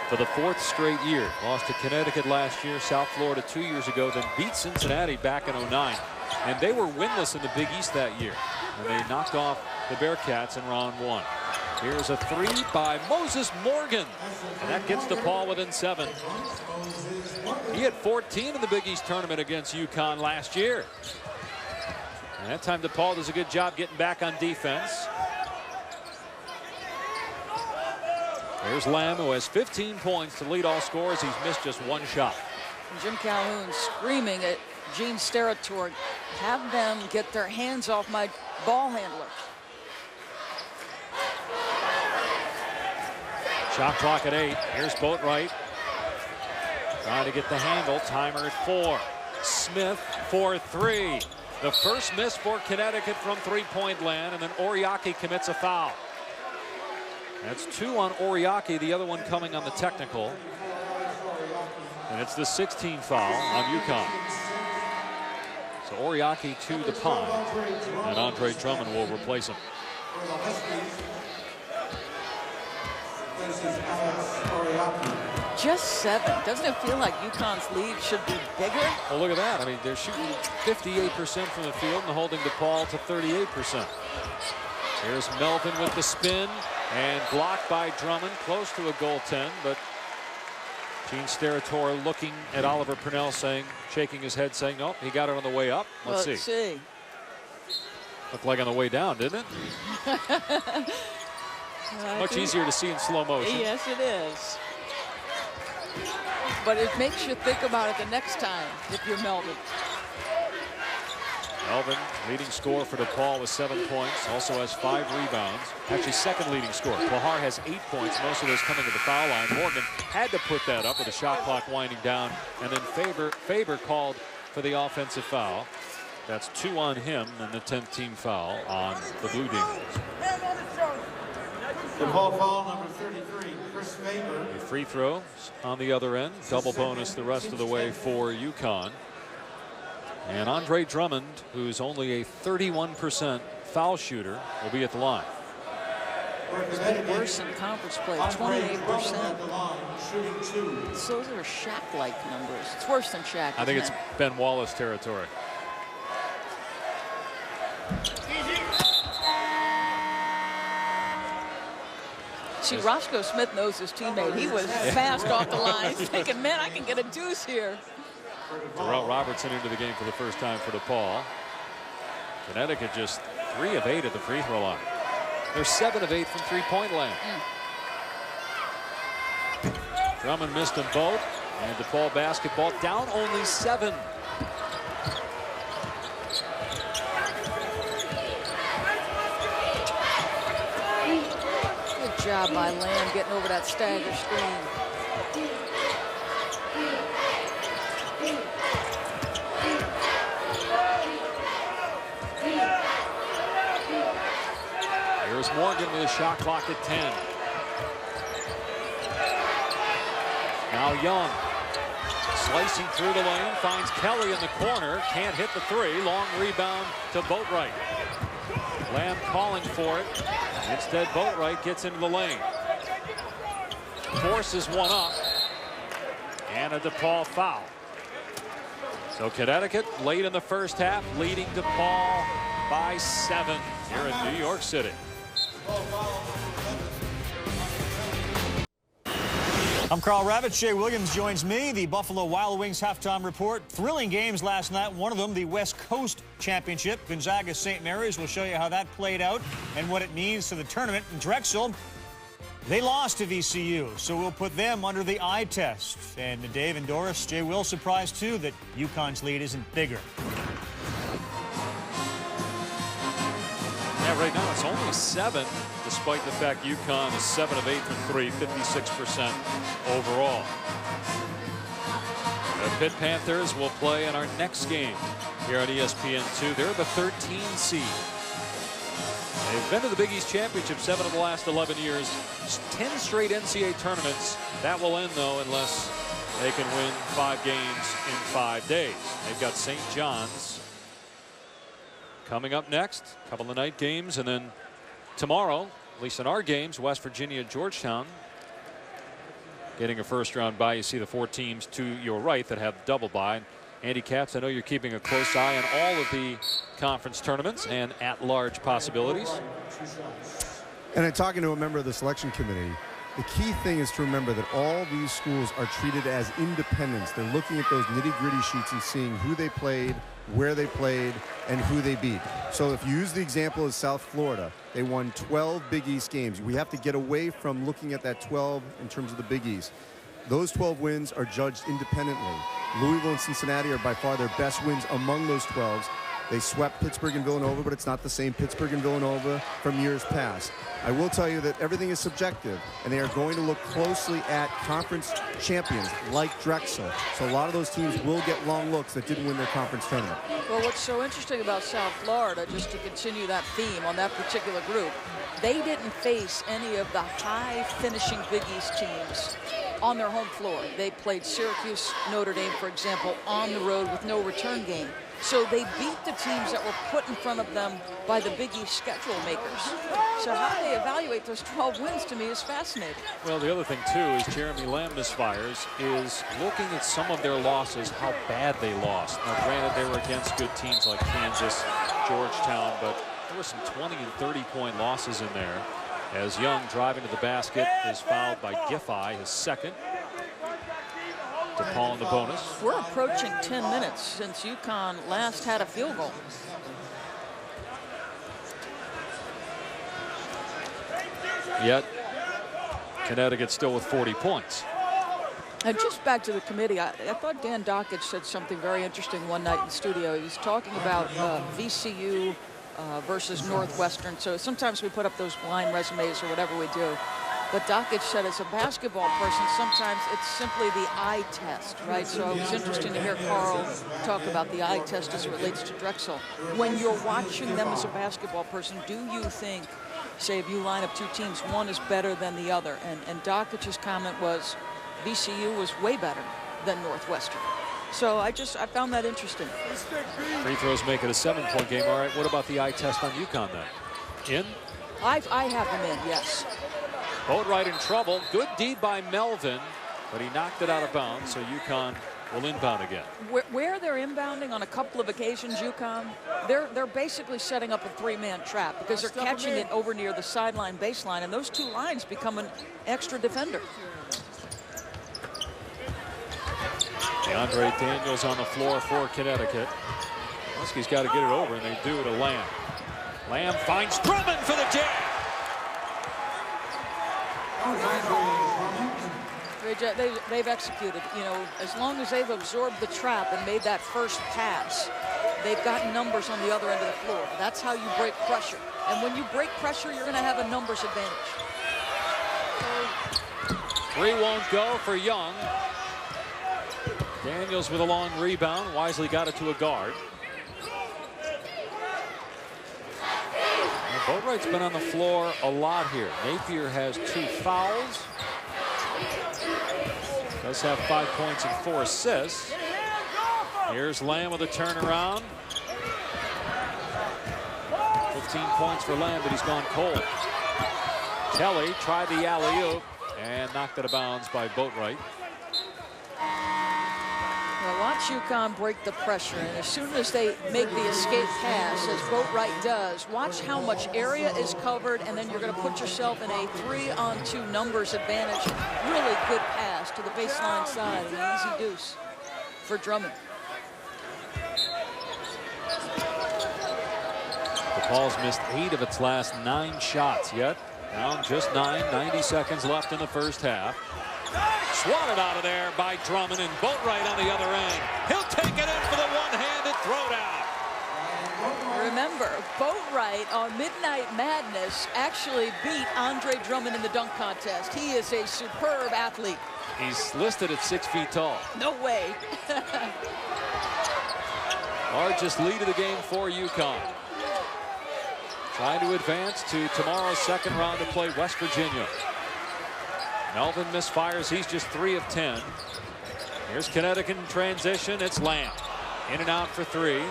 for the 4th straight year. Lost to Connecticut last year, South Florida 2 years ago, then beat Cincinnati back in '09. And they were winless in the Big East that year. And they knocked off the Bearcats in round 1. Here's a 3 by Moses Morgan. And that gets DePaul within 7. He had 14 in the Big East tournament against UConn last year. And that time DePaul does a good job getting back on defense. Here's Lamb, who has 15 points to lead all scorers. He's missed just 1 shot. Jim Calhoun screaming at Gene Steratore, have them get their hands off my ball handler. Shot clock at 8. Here's Boatwright. Trying to get the handle. Timer at 4. Smith for 3. The first miss for Connecticut from three-point land, and then Oriaki commits a foul. That's 2 on Oriaki, the other one coming on the technical. And it's the 16th foul on UConn. So Oriaki to the pond, and Andre Drummond will replace him. Just 7. Doesn't it feel like UConn's lead should be bigger? Well, look at that. I mean, they're shooting 58% from the field and holding DePaul to 38%. Here's Melvin with the spin and blocked by Drummond, close to a goaltend, but Gene Steratore looking at Oliver Purnell, saying, shaking his head, saying, nope, he got it on the way up. Let's see. Looked like on the way down, didn't it? Much easier to see in slow motion. Yes, it is. But it makes you think about it the next time if you're Melvin. Melvin, leading scorer for DePaul with 7 points, also has 5 rebounds. Actually, second leading scorer. Pahar has 8 points, most of those coming to the foul line. Morgan had to put that up with the shot clock winding down, and then Faber called for the offensive foul. That's 2 on him, and the 10th team foul on the Blue Demons. DePaul foul number 33, Chris Faber. A free throw on the other end. Double bonus the rest of the way for UConn. And Andre Drummond, who's only a 31% foul shooter, will be at the line. It's been worse in conference play, 28%. So those are Shaq-like numbers. It's worse than Shaq. I think it's Ben Wallace territory. See, Roscoe Smith knows his teammate. He was fast off the line. He's thinking, man, I can get a deuce here. Terrell Robertson into the game for the first time for DePaul. Connecticut just 3 of 8 at the free throw line. They're 7 of 8 from three-point land. Drummond missed them both, And DePaul basketball down only 7. Good job by Lamb getting over that stagger screen. Here's Morgan with a shot clock at 10. Now Young slicing through the lane, finds Kelly in the corner, can't hit the 3. Long rebound to Boatwright. Lamb calling for it. Instead, Boatwright gets into the lane. Forces one up. And a DePaul foul. So Connecticut late in the first half, leading DePaul by 7 here in New York City. I'm Carl Ravitch. Jay Williams joins me. The Buffalo Wild Wings halftime report. Thrilling games last night. One of them, the West Coast Championship. Gonzaga-St. Mary's. We'll show you how that played out and what it means to the tournament. And Drexel, they lost to VCU, so we'll put them under the eye test. And Dave and Doris, Jay Will surprised too that UConn's lead isn't bigger. Yeah, right now it's only 7, despite the fact UConn is 7 of 8 from 3, 56% overall. The Pitt Panthers will play in our next game here on ESPN2. They're the 13 seed. They've been to the Big East Championship 7 of the last 11 years. 10 straight NCAA tournaments. That will end, though, unless they can win 5 games in 5 days. They've got St. John's coming up next. A couple of night games, and then tomorrow, at least in our games, West Virginia, Georgetown getting a first-round bye. You see the 4 teams to your right that have double bye. Andy Katz, I know you're keeping a close eye on all of the conference tournaments and at-large possibilities. And in talking to a member of the selection committee, the key thing is to remember that all these schools are treated as independents. They're looking at those nitty-gritty sheets and seeing who they played, where they played, and who they beat. So if you use the example of South Florida, they won 12 Big East games. We have to get away from looking at that 12 in terms of the Big East. Those 12 wins are judged independently. Louisville and Cincinnati are by far their best wins among those 12s. They swept Pittsburgh and Villanova, but it's not the same Pittsburgh and Villanova from years past. I will tell you that everything is subjective, and they are going to look closely at conference champions like Drexel. So a lot of those teams will get long looks that didn't win their conference tournament. Well, what's so interesting about South Florida, just to continue that theme on that particular group, they didn't face any of the high finishing Big East teams on their home floor. They played Syracuse, Notre Dame, for example, on the road with no return game. So they beat the teams that were put in front of them by the Big East schedule makers. So how they evaluate those 12 wins to me is fascinating. Well, the other thing, too, is Jeremy Lamb misfires, is looking at some of their losses, how bad they lost. Now, granted, they were against good teams like Kansas, Georgetown, but there were some 20 and 30-point losses in there. As Young, driving to the basket, is fouled by Giffey, his second. DePaul in the bonus. We're approaching 10 minutes since UConn last had a field goal. Yet, Connecticut still with 40 points. And just back to the committee, I thought Dan Dockage said something very interesting one night in the studio. He was talking about VCU versus Northwestern. So sometimes we put up those blind resumes or whatever we do. But Dockage said as a basketball person, sometimes it's simply the eye test, right? So it was interesting to hear Carl talk about the eye test as it relates to Drexel. When you're watching them as a basketball person, do you think, say, if you line up 2 teams, one is better than the other? And Dockage's comment was VCU was way better than Northwestern. So I found that interesting. Free throws make it a 7-point game. All right, what about the eye test on UConn then? In? I have them in, yes. Boatwright in trouble. Good deed by Melvin, but he knocked it out of bounds, so UConn will inbound again. Where they're inbounding on a couple of occasions, UConn, they're basically setting up a 3-man trap because they're catching it over near the sideline baseline, and those 2 lines become an extra defender. DeAndre Daniels on the floor for Connecticut. Husky's got to get it over, and they do to Lamb. Lamb finds Drummond for the jam. They've executed. You know, as long as they've absorbed the trap and made that first pass, they've got numbers on the other end of the floor. That's how you break pressure. And when you break pressure, you're going to have a numbers advantage. Three won't go for Young. Daniels with a long rebound. Wisely got it to a guard. Boatwright's been on the floor a lot here. Napier has 2 fouls. Does have 5 points and 4 assists. Here's Lamb with a turnaround. 15 points for Lamb, but he's gone cold. Kelly tried the alley-oop and knocked it out of bounds by Boatwright. Well, watch UConn break the pressure, and as soon as they make the escape pass, as Boatwright does, watch how much area is covered, and then you're going to put yourself in a 3-on-2 numbers advantage. Really good pass to the baseline side, an easy deuce for Drummond. DePaul's missed 8 of its last 9 shots yet. Down just 9, 90 seconds left in the first half. Swatted out of there by Drummond, and Boatwright on the other end. He'll take it in for the one-handed throwdown. Remember, Boatwright on Midnight Madness actually beat Andre Drummond in the dunk contest. He is a superb athlete. He's listed at 6 feet tall. No way. Largest lead of the game for UConn. Trying to advance to tomorrow's second round to play West Virginia. Melvin misfires. He's just 3 of 10. Here's Connecticut in transition. It's Lamb. In and out for 3.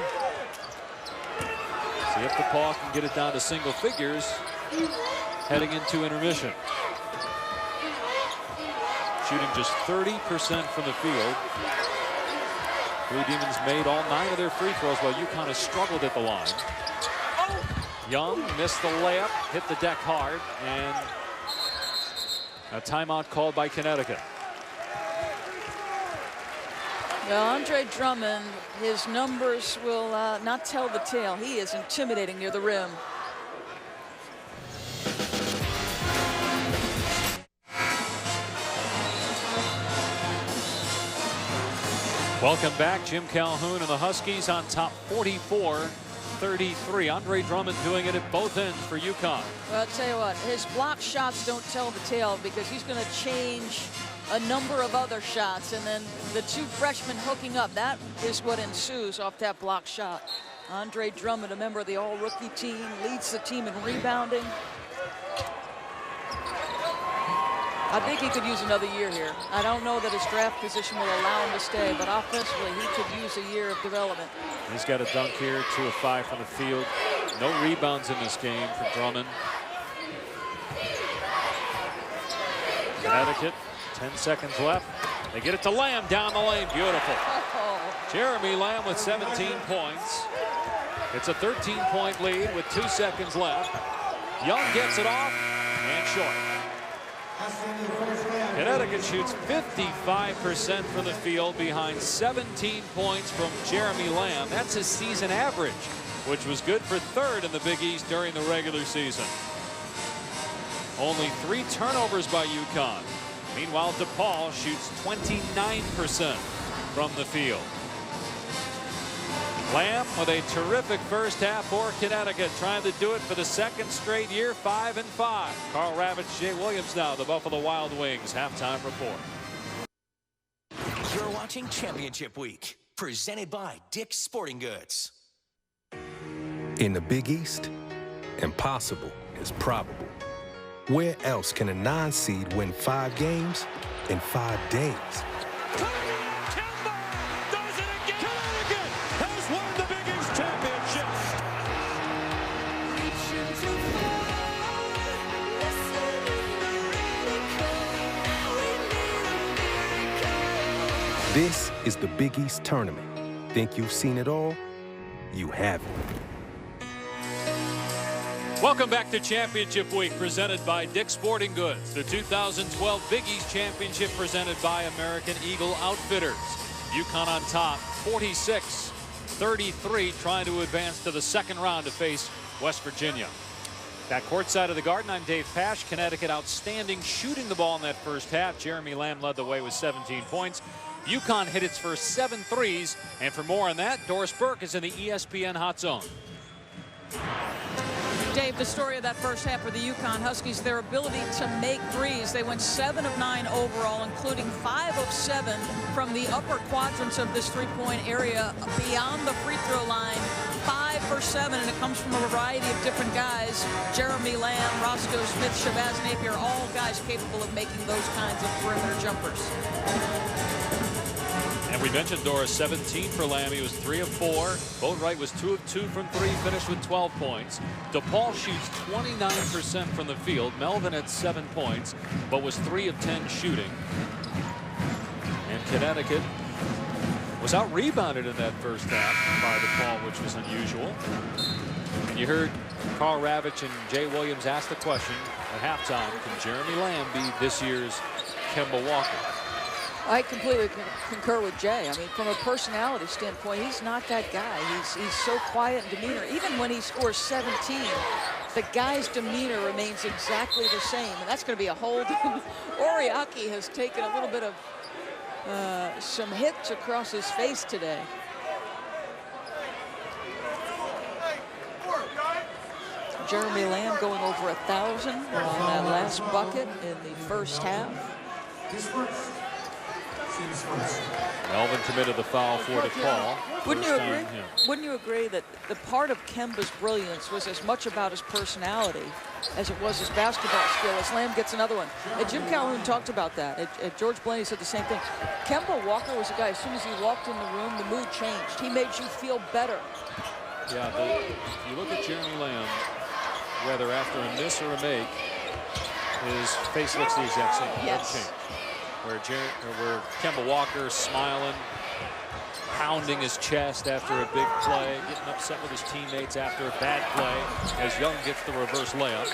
See if DePaul can get it down to single figures heading into intermission. Shooting just 30% from the field. Blue Demons made all 9 of their free throws while UConn has struggled at the line. Young missed the layup, hit the deck hard, and a timeout called by Connecticut. Well, Andre Drummond, his numbers will not tell the tale. He is intimidating near the rim. Welcome back. Jim Calhoun and the Huskies on top 44-33. Andre Drummond doing it at both ends for UConn. Well, I'll tell you what, his block shots don't tell the tale because he's going to change a number of other shots, and then the 2 freshmen hooking up. That is what ensues off that block shot. Andre Drummond, a member of the all-rookie team, leads the team in rebounding. I think he could use another year here. I don't know that his draft position will allow him to stay, but offensively, he could use a year of development. He's got a dunk here, 2 of 5 from the field. No rebounds in this game for Drummond. Connecticut, 10 seconds left. They get it to Lamb down the lane. Beautiful. Jeremy Lamb with 17 points. It's a 13-point lead with 2 seconds left. Young gets it off and short. Connecticut shoots 55% from the field behind 17 points from Jeremy Lamb. That's his season average, which was good for 3rd in the Big East during the regular season. Only 3 turnovers by UConn. Meanwhile, DePaul shoots 29% from the field. Lamb with a terrific first half for Connecticut, trying to do it for the 2nd straight year, 5-5. Carl Ravitch, Jay Williams now, the Buffalo Wild Wings halftime report. You're watching Championship Week, presented by Dick's Sporting Goods. In the Big East, impossible is probable. Where else can a 9 seed win 5 games in 5 days? This is the Big East Tournament. Think you've seen it all? You haven't. Welcome back to Championship Week, presented by Dick's Sporting Goods. The 2012 Big East Championship presented by American Eagle Outfitters. UConn on top, 46-33, trying to advance to the 2nd round to face West Virginia. Back courtside of the Garden, I'm Dave Pasch. Connecticut outstanding shooting the ball in that first half. Jeremy Lamb led the way with 17 points. UConn hit its first 7 threes. And for more on that, Doris Burke is in the ESPN Hot Zone. Dave, the story of that first half for the UConn Huskies, their ability to make threes. They went 7 of 9 overall, including 5 of 7 from the upper quadrants of this three-point area beyond the free throw line. 5 for 7, and it comes from a variety of different guys. Jeremy Lamb, Roscoe Smith, Shabazz Napier, all guys capable of making those kinds of perimeter jumpers. And we mentioned Doris, 17 for Lamb. He was 3 of 4. Boatwright was 2 of 2 from 3, finished with 12 points. DePaul shoots 29% from the field. Melvin had 7 points, but was 3 of 10 shooting. And Connecticut was out-rebounded in that first half by DePaul, which was unusual. And you heard Carl Ravitch and Jay Williams ask the question at halftime, can Jeremy Lamb be this year's Kemba Walker? I completely concur with Jay. I mean, from a personality standpoint, he's not that guy. He's so quiet in demeanor. Even when he scores 17, the guy's demeanor remains exactly the same. And that's going to be a hold. Oriaki has taken a little bit of some hits across his face today. Jeremy Lamb going over 1,000 on that last bucket in the first half. Melvin committed the foul for DePaul. Wouldn't you agree? Wouldn't you agree that the part of Kemba's brilliance was as much about his personality as it was his basketball skill? As Lamb gets another one. And Jim Calhoun talked about that. George Blaney said the same thing. Kemba Walker was a guy, as soon as he walked in the room, the mood changed. He made you feel better. Yeah, if you look at Jeremy Lamb, whether after a miss or a make, his face looks the exact same. Yes. Where Kemba Walker smiling, pounding his chest after a big play, getting upset with his teammates after a bad play, as Young gets the reverse layup.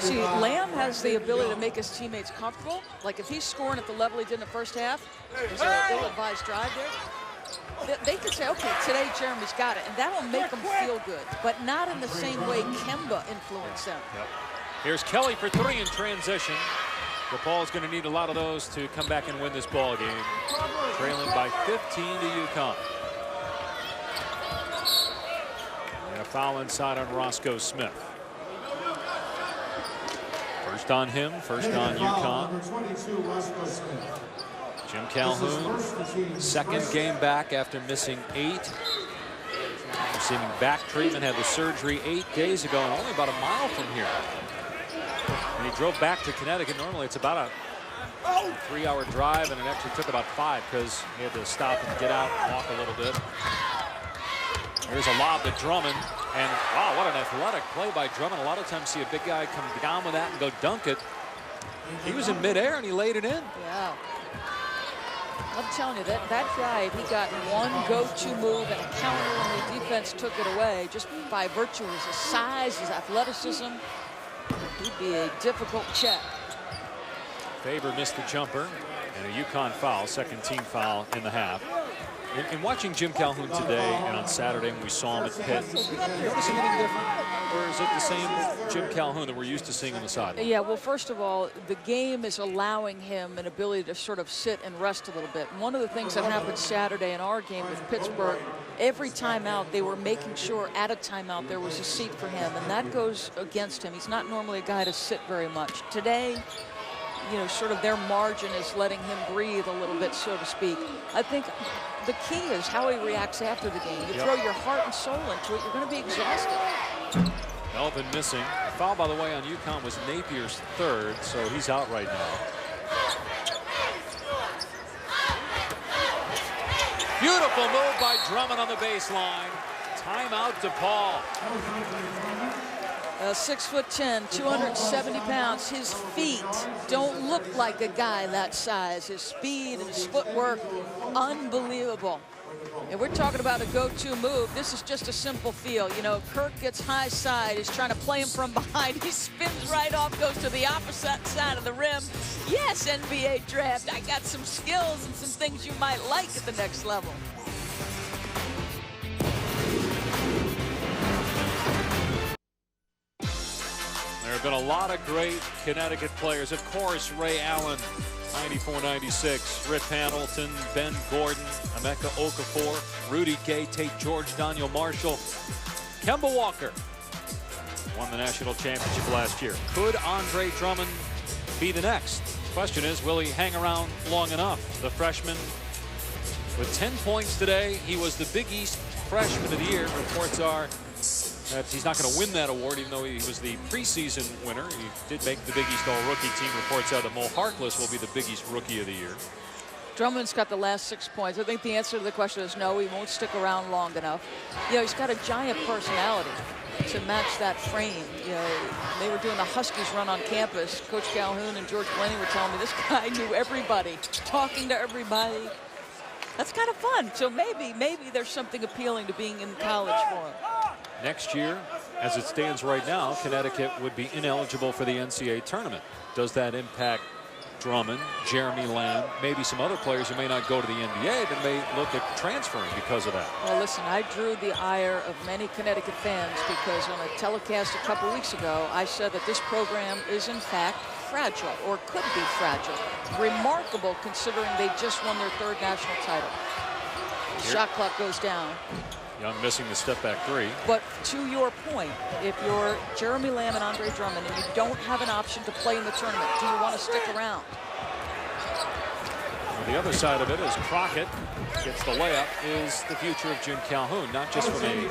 See, Lamb has the ability to make his teammates comfortable. Like if he's scoring at the level he did in the first half, there's a ill-advised drive there. They could say, okay, today Jeremy's got it, and that'll make them feel good, but not in the same way Kemba influenced them. Yep. Here's Kelly for 3 in transition. DePaul's going to need a lot of those to come back and win this ball game. Trailing by 15 to UConn. And a foul inside on Roscoe Smith. First on him, first on UConn. Jim Calhoun, second game back after missing 8. Receiving back treatment, had the surgery 8 days ago, and only about a mile from here. And he drove back to Connecticut. Normally it's about a 3-hour drive, and it actually took about 5 because he had to stop and get out and walk a little bit. There's a lob to Drummond, and wow, what an athletic play by Drummond. A lot of times see a big guy come down with that and go dunk it. He was in midair and he laid it in. Yeah. I'm telling you, that guy, if he got one go-to move and a counter when the defense took it away, just by virtue of his size, his athleticism, he'd be a difficult check. Faber missed the jumper, and a UConn foul, second team foul in the half. In watching Jim Calhoun today and on Saturday when we saw him at Pitt, did you notice anything different? Or is it the same Jim Calhoun that we're used to seeing on the sideline? Yeah, well, first of all, the game is allowing him an ability to sort of sit and rest a little bit. One of the things that happened Saturday in our game with Pittsburgh, every timeout they were making sure at a timeout there was a seat for him, and that goes against him. He's not normally a guy to sit very much. Today, you know, sort of their margin is letting him breathe a little bit, so to speak. I think the key is how he reacts after the game. You throw your heart and soul into it, you're going to be exhausted. Melvin missing. The foul, by the way, on UConn was Napier's third, so he's out right now. Beautiful move by Drummond on the baseline. Timeout DePaul. 6'10", 270 pounds. His feet don't look like a guy that size. His speed and his footwork, unbelievable. And we're talking about a go-to move. This is just a simple feel. You know, Kirk gets high side. He's trying to play him from behind. He spins right off, goes to the opposite side of the rim. Yes, NBA draft. I got some skills and some things you might like at the next level. There have been a lot of great Connecticut players. Of course, Ray Allen, 94-96, Rip Hamilton, Ben Gordon, Emeka Okafor, Rudy Gay, Tate George, Daniel Marshall, Kemba Walker won the national championship last year. Could Andre Drummond be the next? Question is, will he hang around long enough? The freshman with 10 points today. He was the Big East Freshman of the Year. Reports are that he's not going to win that award, even though he was the preseason winner. He did make the Big East All-Rookie team. Reports are that Mo Harkless will be the Big East Rookie of the Year. Drummond's got the last 6 points. I think the answer to the question is no, he won't stick around long enough. You know, he's got a giant personality to match that frame. You know, they were doing the Huskies run on campus. Coach Calhoun and George Blaney were telling me this guy knew everybody, talking to everybody. That's kind of fun. So maybe there's something appealing to being in college for him. Next year, as it stands right now, Connecticut would be ineligible for the NCAA tournament. Does that impact Drummond, Jeremy Lamb, maybe some other players who may not go to the NBA that may look at transferring because of that? Well, listen, I drew the ire of many Connecticut fans because on a telecast a couple weeks ago, I said that this program is in fact fragile, or could be fragile. Remarkable considering they just won their 3rd national title. Shot clock goes down. Young missing the step back 3. But to your point, if you're Jeremy Lamb and Andre Drummond and you don't have an option to play in the tournament, do you want to stick around? Well, the other side of it is Crockett gets the layup, is the future of Jim Calhoun, not just from a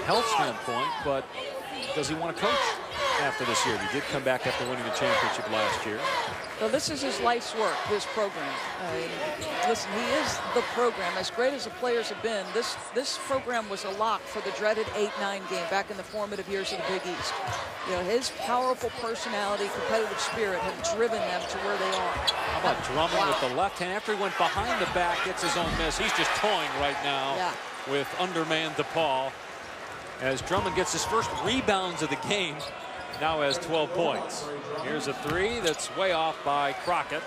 health standpoint, but does he want to coach after this year? He did come back after winning the championship last year. Well, this is his life's work, this program. Listen, he is the program. As great as the players have been, this program was a lock for the dreaded 8-9 game back in the formative years of the Big East. You know, his powerful personality, competitive spirit have driven them to where they are. How about Drummond with the left hand? After he went behind the back, gets his own miss. He's just toying right now with undermanned DePaul. As Drummond gets his first rebounds of the game, now has 12 points. Here's a 3 that's way off by Crockett.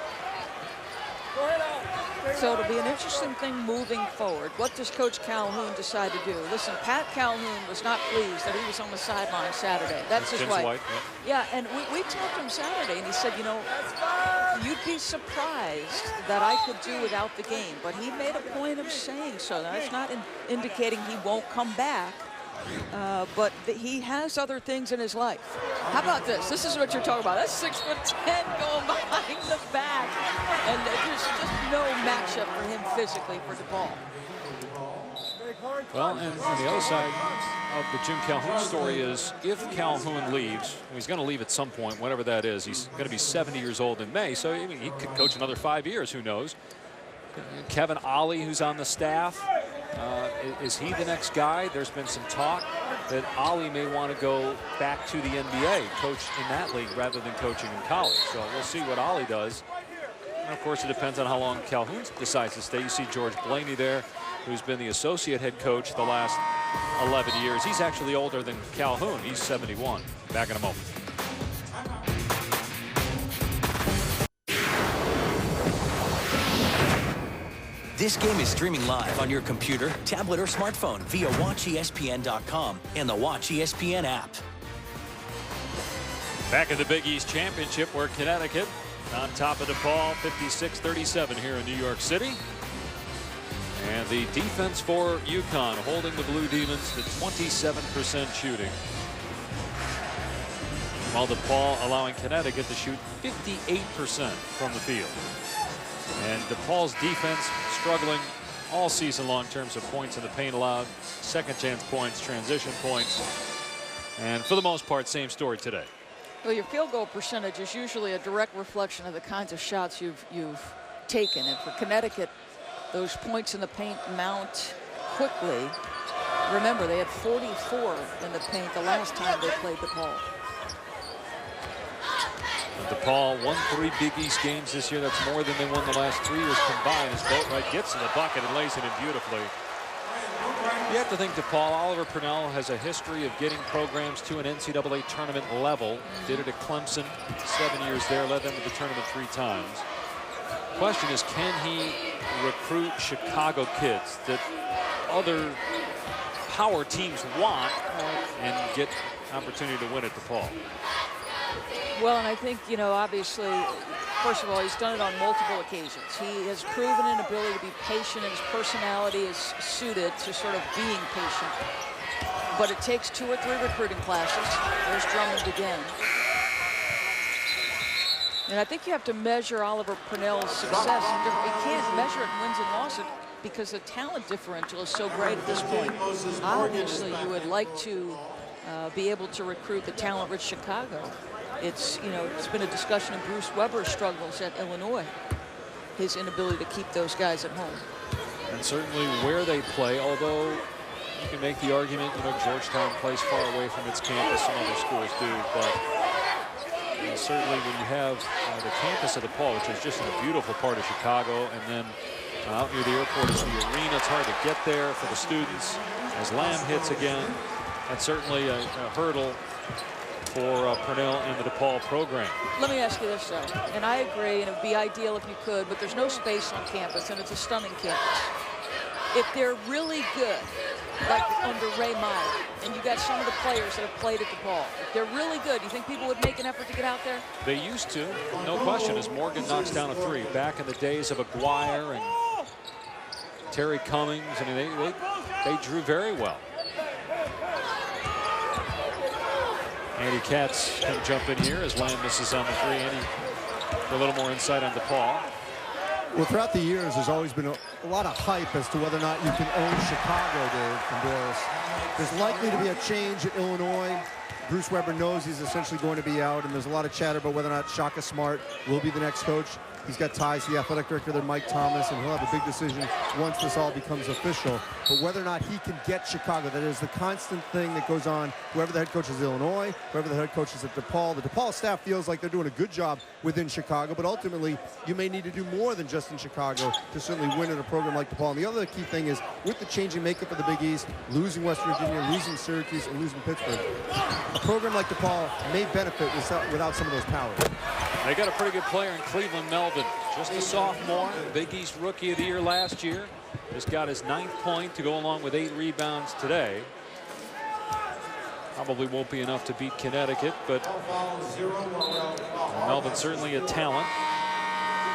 So it'll be an interesting thing moving forward. What does Coach Calhoun decide to do? Listen, Pat Calhoun was not pleased that he was on the sideline Saturday. That's his wife. Yeah, and we talked to him Saturday, and he said, you know, you'd be surprised that I could do without the game. But he made a point of saying so. That's not indicating he won't come back. But he has other things in his life. How about this? This is what you're talking about. That's 6'10" going behind the back. And there's just no matchup for him physically for DePaul. Well, and on the other side of the Jim Calhoun story is if Calhoun leaves, he's going to leave at some point, whatever that is. He's going to be 70 years old in May, so I mean, he could coach another 5 years, who knows. Kevin Ollie, who's on the staff, is he the next guy? There's been some talk that Ollie may want to go back to the NBA, coach in that league rather than coaching in college. So we'll see what Ollie does. And of course, it depends on how long Calhoun decides to stay. You see George Blaney there, who's been the associate head coach the last 11 years. He's actually older than Calhoun. He's 71. Back in a moment. This game is streaming live on your computer, tablet, or smartphone via WatchESPN.com and the Watch ESPN app. Back in the Big East Championship, where Connecticut on top of DePaul, 56-37 here in New York City. And the defense for UConn holding the Blue Demons to 27% shooting, while DePaul allowing Connecticut to shoot 58% from the field. And DePaul's defense struggling all season long in terms of points in the paint allowed, second chance points, transition points, and for the most part, same story today. Well, your field goal percentage is usually a direct reflection of the kinds of shots you've taken. And for Connecticut, those points in the paint mount quickly. Remember, they had 44 in the paint the last time they played DePaul. DePaul won 3 Big East games this year. That's more than they won the last 3 years combined. As Boatwright gets in the bucket and lays it in beautifully. You have to think DePaul, Oliver Purnell has a history of getting programs to an NCAA tournament level. Did it at Clemson, 7 years there, led them to the tournament 3 times. Question is, can he recruit Chicago kids that other power teams want and get opportunity to win at DePaul. Well, and I think, you know, obviously, first of all, he's done it on multiple occasions. He has proven an ability to be patient, and his personality is suited to sort of being patient. But it takes 2 or 3 recruiting classes. There's Drummond again. And I think you have to measure Oliver Purnell's success. You can't measure it in wins and losses because the talent differential is so great at this point. Obviously, you would like to be able to recruit the talent-rich Chicago. It's, you know, it's been a discussion of Bruce Weber's struggles at Illinois, his inability to keep those guys at home. And certainly where they play, although you can make the argument, you know, Georgetown plays far away from its campus, some other schools do, but certainly when you have the campus of DePaul, which is just in a beautiful part of Chicago, and then out near the airport is the arena. It's hard to get there for the students. As Lamb hits again, that's certainly a hurdle for Purnell in the DePaul program. Let me ask you this, though, and I agree, and it would be ideal if you could, but there's no space on campus, and it's a stunning campus. If they're really good, like under Ray Meyer, and you got some of the players that have played at DePaul, if they're really good, you think people would make an effort to get out there? They used to, no question, as Morgan knocks down a 3. Back in the days of Aguirre and Terry Cummings, I mean, they drew very well. Andy Katz can jump in here as Lamb misses on the 3. Andy, a little more insight on DePaul. Well, throughout the years, there's always been a lot of hype as to whether or not you can own Chicago, Dave and Doris. There's likely to be a change at Illinois. Bruce Weber knows he's essentially going to be out, and there's a lot of chatter about whether or not Shaka Smart will be the next coach. He's got ties to the athletic director there, Mike Thomas, and he'll have a big decision once this all becomes official. But whether or not he can get Chicago, that is the constant thing that goes on. Whoever the head coach is at Illinois, whoever the head coach is at DePaul, the DePaul staff feels like they're doing a good job within Chicago, but ultimately you may need to do more than just in Chicago to certainly win in a program like DePaul. And the other key thing is, with the changing makeup of the Big East, losing West Virginia, losing Syracuse, and losing Pittsburgh, a program like DePaul may benefit without some of those powers. They got a pretty good player in Cleveland Melvin, just a sophomore, Big East Rookie of the Year last year. Just got his 9th point to go along with 8 rebounds today. Probably won't be enough to beat Connecticut, but Melvin certainly a talent,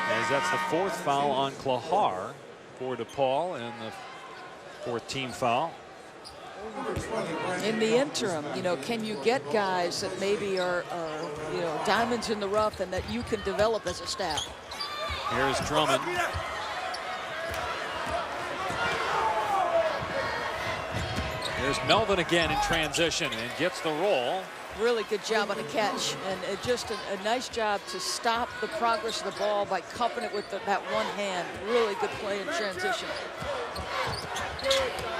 as that's the 4th foul on Klahar for DePaul and the 4th team foul. In the interim, you know, can you get guys that maybe are you know, diamonds in the rough and that you can develop as a staff? Here's Drummond. There's Melvin again in transition and gets the roll. Really good job on the catch, and just a nice job to stop the progress of the ball by cupping it with that one hand. Really good play in transition.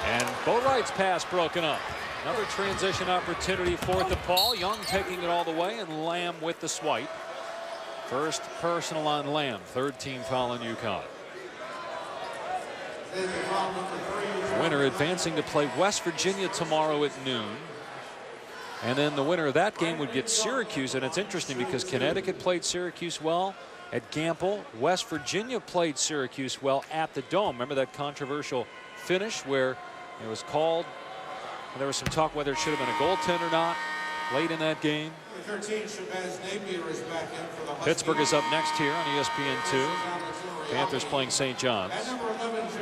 And Boatwright's pass broken up. Another transition opportunity for DePaul. Young taking it all the way, and Lamb with the swipe. First personal on Lamb. 3rd team foul on UConn. Winner advancing to play West Virginia tomorrow at noon. And then the winner of that game would get Syracuse. And it's interesting because Connecticut played Syracuse well at Gamble. West Virginia played Syracuse well at the Dome. Remember that controversial finish where it was called, and there was some talk whether it should have been a goaltend or not late in that game. Pittsburgh is up next here on ESPN2. Panthers playing St. John's.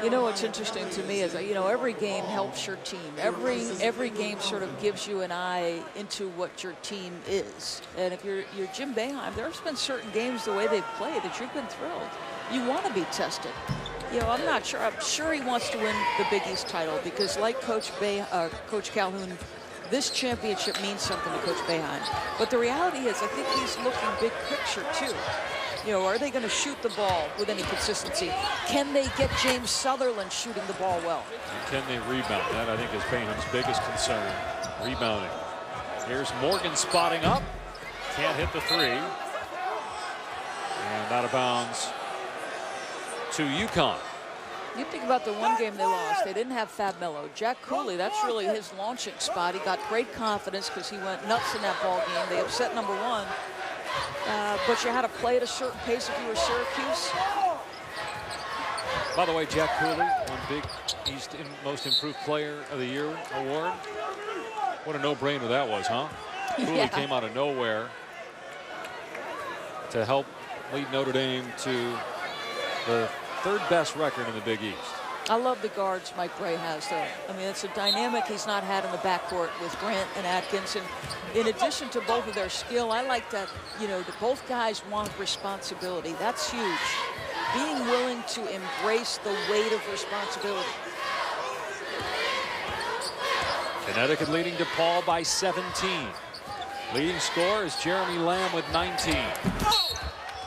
You know what's interesting to me is, you know, every game helps your team. Every game sort of gives you an eye into what your team is. And if you're Jim Boeheim, there's been certain games the way they've played that you've been thrilled. You want to be tested. You know, I'm sure he wants to win the Big East title because, like Coach Calhoun, this championship means something to Coach Boeheim. But the reality is, I think he's looking big picture too. You know, are they going to shoot the ball with any consistency? Can they get James Sutherland shooting the ball well? And can they rebound? That, I think, is Boeheim's biggest concern, rebounding. Here's Morgan spotting up. Can't hit the 3. And out of bounds to UConn. You think about the one game they lost. They didn't have Fab Melo. Jack Cooley, that's really his launching spot. He got great confidence because he went nuts in that ball game. They upset number 1. But you had to play at a certain pace if you were Syracuse. By the way, Jack Cooley won Big East Most Improved Player of the Year award. What a no-brainer that was, huh? Cooley came out of nowhere to help lead Notre Dame to the 3rd best record in the Big East. I love the guards Mike Brey has, though. I mean, it's a dynamic he's not had in the backcourt with Grant and Atkins. And in addition to both of their skill, I like that, you know, that both guys want responsibility. That's huge. Being willing to embrace the weight of responsibility. Connecticut leading DePaul by 17. Leading scorer is Jeremy Lamb with 19.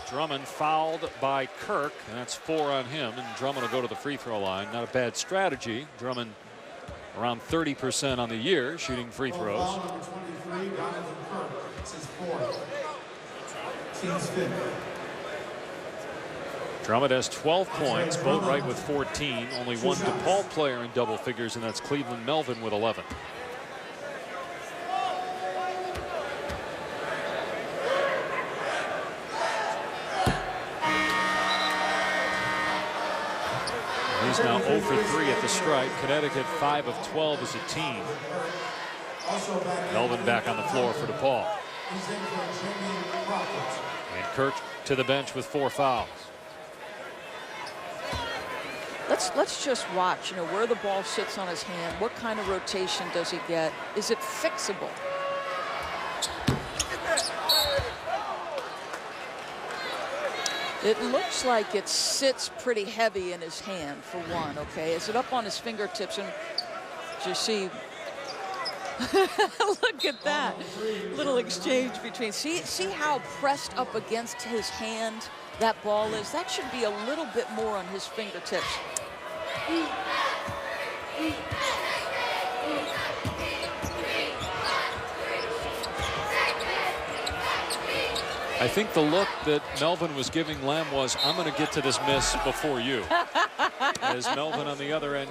Drummond fouled by Kirk, and that's 4 on him. And Drummond will go to the free throw line. Not a bad strategy. Drummond around 30% on the year shooting free throws. Drummond has 12 points, Boatwright with 14. Only one DePaul player in double figures, and that's Cleveland Melvin with 11. He's now 0 for 3 at the stripe. Connecticut 5 of 12 as a team. Melvin back on the floor for DePaul. And Kirk to the bench with 4 fouls. Let's just watch, you know, where the ball sits on his hand. What kind of rotation does he get? Is it fixable? It looks like it sits pretty heavy in his hand, for one, okay? Is it up on his fingertips? And you see, look at that little exchange between. See how pressed up against his hand that ball is? That should be a little bit more on his fingertips. I think the look that Melvin was giving Lamb was, I'm going to get to this miss before you. As Melvin on the other end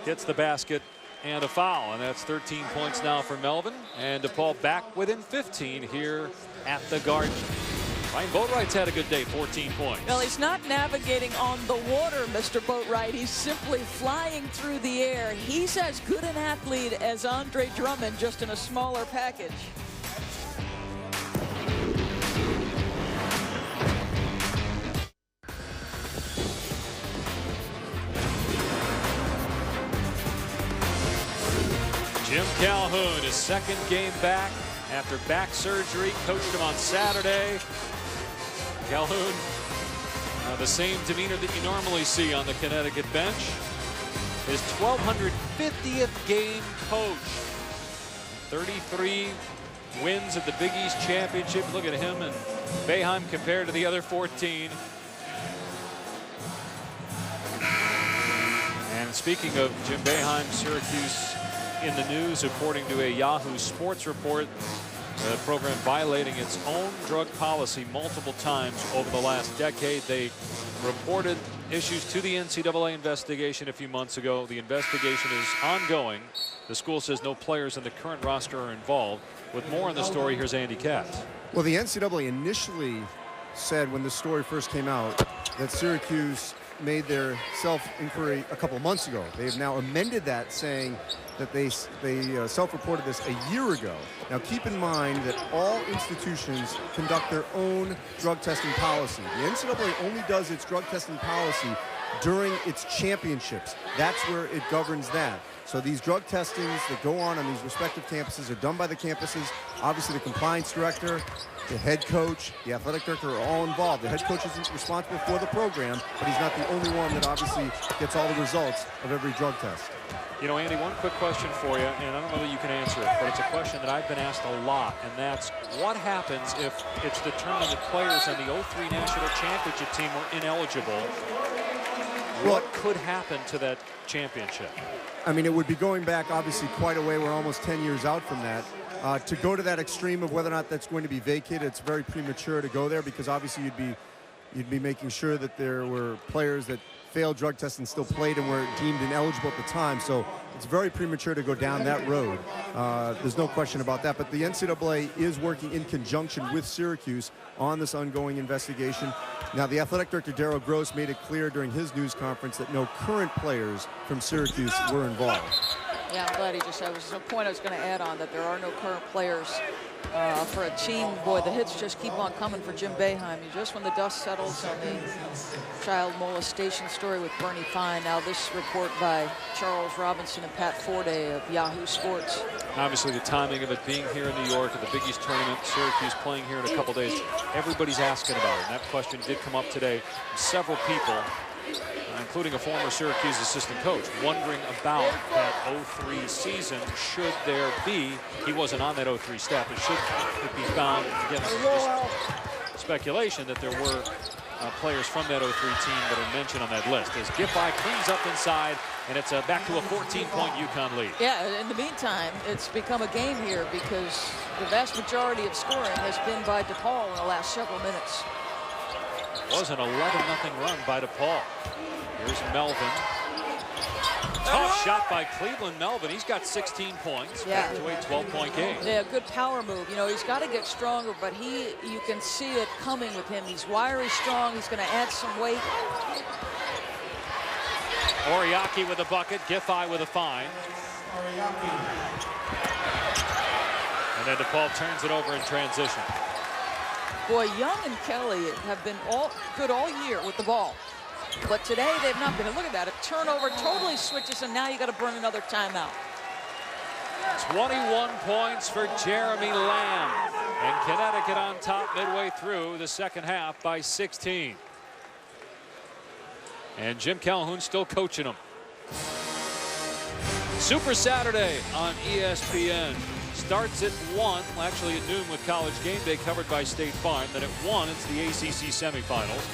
gets the basket and a foul. And that's 13 points now for Melvin. And DePaul back within 15 here at the Garden. Ryan Boatwright's had a good day, 14 points. Well, he's not navigating on the water, Mr. Boatwright. He's simply flying through the air. He's as good an athlete as Andre Drummond, just in a smaller package. Jim Calhoun, his 2nd game back after back surgery. Coached him on Saturday. Calhoun, the same demeanor that you normally see on the Connecticut bench. His 1,250th game coached. 33 wins at the Big East Championship. Look at him and Boeheim compared to the other 14. And speaking of Jim Boeheim, Syracuse in the news, according to a Yahoo Sports report, the program violating its own drug policy multiple times over the last decade. They reported issues to the NCAA investigation a few months ago. The investigation is ongoing. The school says no players in the current roster are involved. With more on the story, here's Andy Katz. Well, the NCAA initially said when the story first came out that Syracuse made their self-inquiry a couple months ago. They have now amended that, saying that they self-reported this a year ago. Now keep in mind that all institutions conduct their own drug testing policy. The NCAA only does its drug testing policy during its championships. That's where it governs that. So these drug testings that go on these respective campuses are done by the campuses. Obviously the compliance director, the head coach, the athletic director are all involved. The head coach is responsible for the program, but he's not the only one that obviously gets all the results of every drug test. You know, Andy, one quick question for you, and I don't know that you can answer it, but it's a question that I've been asked a lot, and that's what happens if it's determined that players on the 03 National Championship team were ineligible? What could happen to that championship? I mean, it would be going back obviously quite a way. We're almost 10 years out from that. To go to that extreme of whether or not that's going to be vacated, it's very premature to go there, because obviously you'd be making sure that there were players that failed drug tests and still played and were deemed ineligible at the time. So it's very premature to go down that road. There's no question about that. But the NCAA is working in conjunction with Syracuse on this ongoing investigation. Now, the athletic director, Darryl Gross, made it clear during his news conference that no current players from Syracuse were involved. Yeah, I'm glad he just said. It was a point I was going to add on, that there are no current players for a team. Boy, the hits just keep on coming for Jim Boeheim. Just when the dust settles on the child molestation story with Bernie Fine, now this report by Charles Robinson and Pat Forday of Yahoo Sports. Obviously, the timing of it being here in New York at the Big East tournament, Syracuse playing here in a couple days, everybody's asking about it. And that question did come up today. Several people, including a former Syracuse assistant coach, wondering about that 03 season. Should there be, he wasn't on that 03 staff, but should it be found, again, this is just speculation, that there were players from that 03 team that are mentioned on that list. As Giffey cleans up inside, and it's back to a 14-point UConn lead. Yeah, in the meantime, it's become a game here because the vast majority of scoring has been by DePaul in the last several minutes. It was an 11-0 run by DePaul. Here's Melvin. Tough shot by Cleveland Melvin. He's got 16 points. Back to a 12-point game. Yeah, good power move. You know, he's got to get stronger, but you can see it coming with him. He's wiry, strong. He's going to add some weight. Oriaki with a bucket. Giffey with a fine. And then DePaul turns it over in transition. Boy, Young and Kelly have been good all year with the ball. But today they've not been. Look at that. A turnover totally switches, and now you got to burn another timeout. 21 points for Jeremy Lamb. And Connecticut on top midway through the second half by 16. And Jim Calhoun still coaching them. Super Saturday on ESPN. Starts at 1, actually at noon with College Game Day covered by State Farm. Then at 1, it's the ACC semifinals.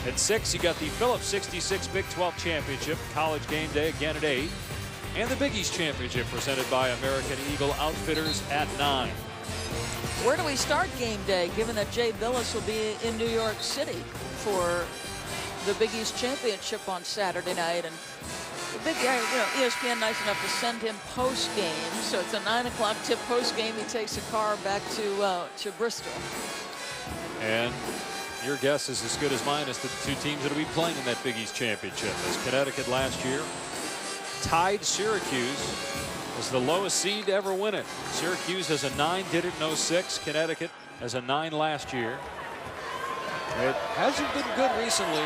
At 6, you got the Phillips 66 Big 12 Championship, College Game Day again at 8. And the Big East Championship presented by American Eagle Outfitters at 9. Where do we start game day, given that Jay Billis will be in New York City for the Big East Championship on Saturday night? And the big guy, you know, ESPN nice enough to send him post-game. So it's a 9 o'clock tip post-game. He takes a car back to Bristol. And your guess is as good as mine as to the two teams that will be playing in that Big East Championship. As Connecticut last year tied Syracuse as the lowest seed to ever win it. Syracuse has a 9, did it in 06. Connecticut has a 9 last year. It hasn't been good recently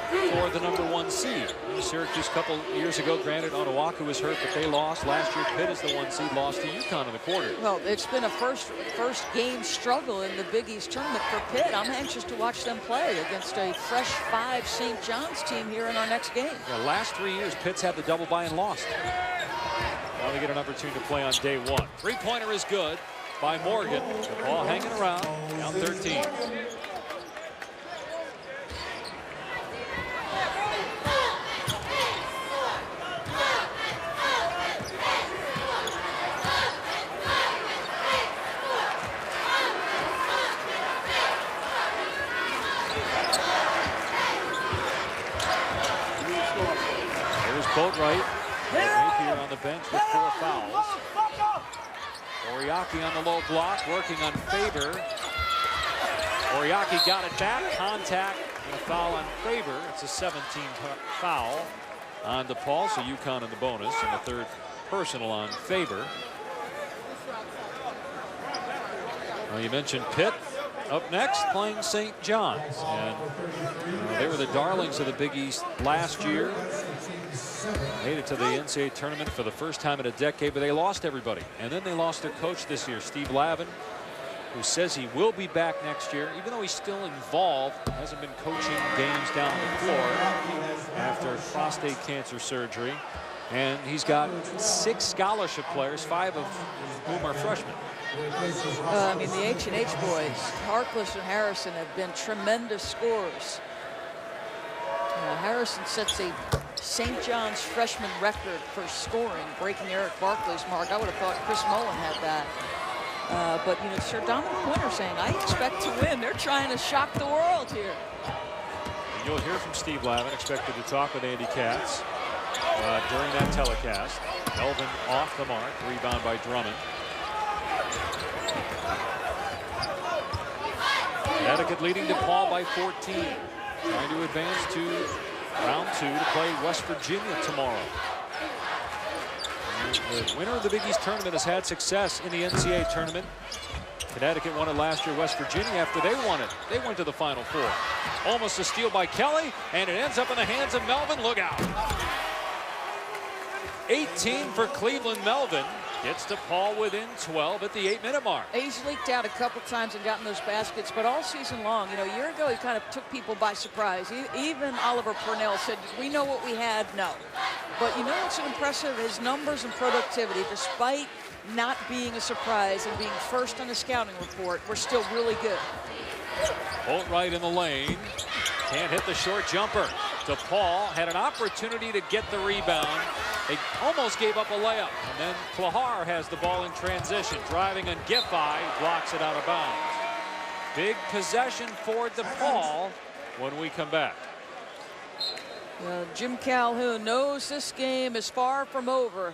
for the #1 seed. Syracuse a couple years ago, granted Onuaku was hurt, but they lost. Last year, Pitt is the 1 seed, lost to UConn in the quarter. Well, it's been a first game struggle in the Big East tournament for Pitt. I'm anxious to watch them play against a fresh 5 St. John's team here in our next game. Yeah, last 3 years, Pitt's had the double bye and lost. Now they get an opportunity to play on day 1. Three-pointer is good by Morgan. The ball hanging around, down 13. Boatwright here on the bench with 4 fouls. Oriaki on the low block, working on Faber. Oriaki got it back, contact, and a foul on Faber. It's a 17 foul on DePaul, so UConn in the bonus, and the 3rd personal on Faber. Well, you mentioned Pitt. Up next, playing St. John's. And they were the darlings of the Big East last year. Made it to the NCAA tournament for the first time in a decade, but they lost everybody. And then they lost their coach this year, Steve Lavin, who says he will be back next year, even though he's still involved, hasn't been coaching games down on the floor after prostate cancer surgery. And he's got 6 scholarship players, 5 of whom are freshmen. I mean, the H&H boys, Harkless and Harrison, have been tremendous scorers. Harrison sets a St. John's freshman record for scoring, breaking Eric Barkley's mark. I would have thought Chris Mullen had that. But, you know, Sir Dominic Quinter saying, I expect to win. They're trying to shock the world here. And you'll hear from Steve Lavin, expected to talk with Andy Katz during that telecast. Melvin off the mark, rebound by Drummond. Connecticut leading DePaul by 14. Trying to advance to round 2 to play West Virginia tomorrow. The winner of the Big East tournament has had success in the NCAA tournament. Connecticut won it last year. West Virginia, after they won it, they went to the Final Four. Almost a steal by Kelly, and it ends up in the hands of Melvin. Look out. 18 for Cleveland. Melvin gets DePaul within 12 at the 8-minute mark. He's leaked out a couple times and gotten those baskets, but all season long, you know, a year ago he kind of took people by surprise. Even Oliver Purnell said, we know what we had. No. But you know what's impressive? His numbers and productivity, despite not being a surprise and being first on the scouting report, we're still really good. Boatwright in the lane. Can't hit the short jumper. DePaul had an opportunity to get the rebound. They almost gave up a layup. And then Klahar has the ball in transition. Driving and Giffey blocks it out of bounds. Big possession for DePaul when we come back. Jim Calhoun knows this game is far from over.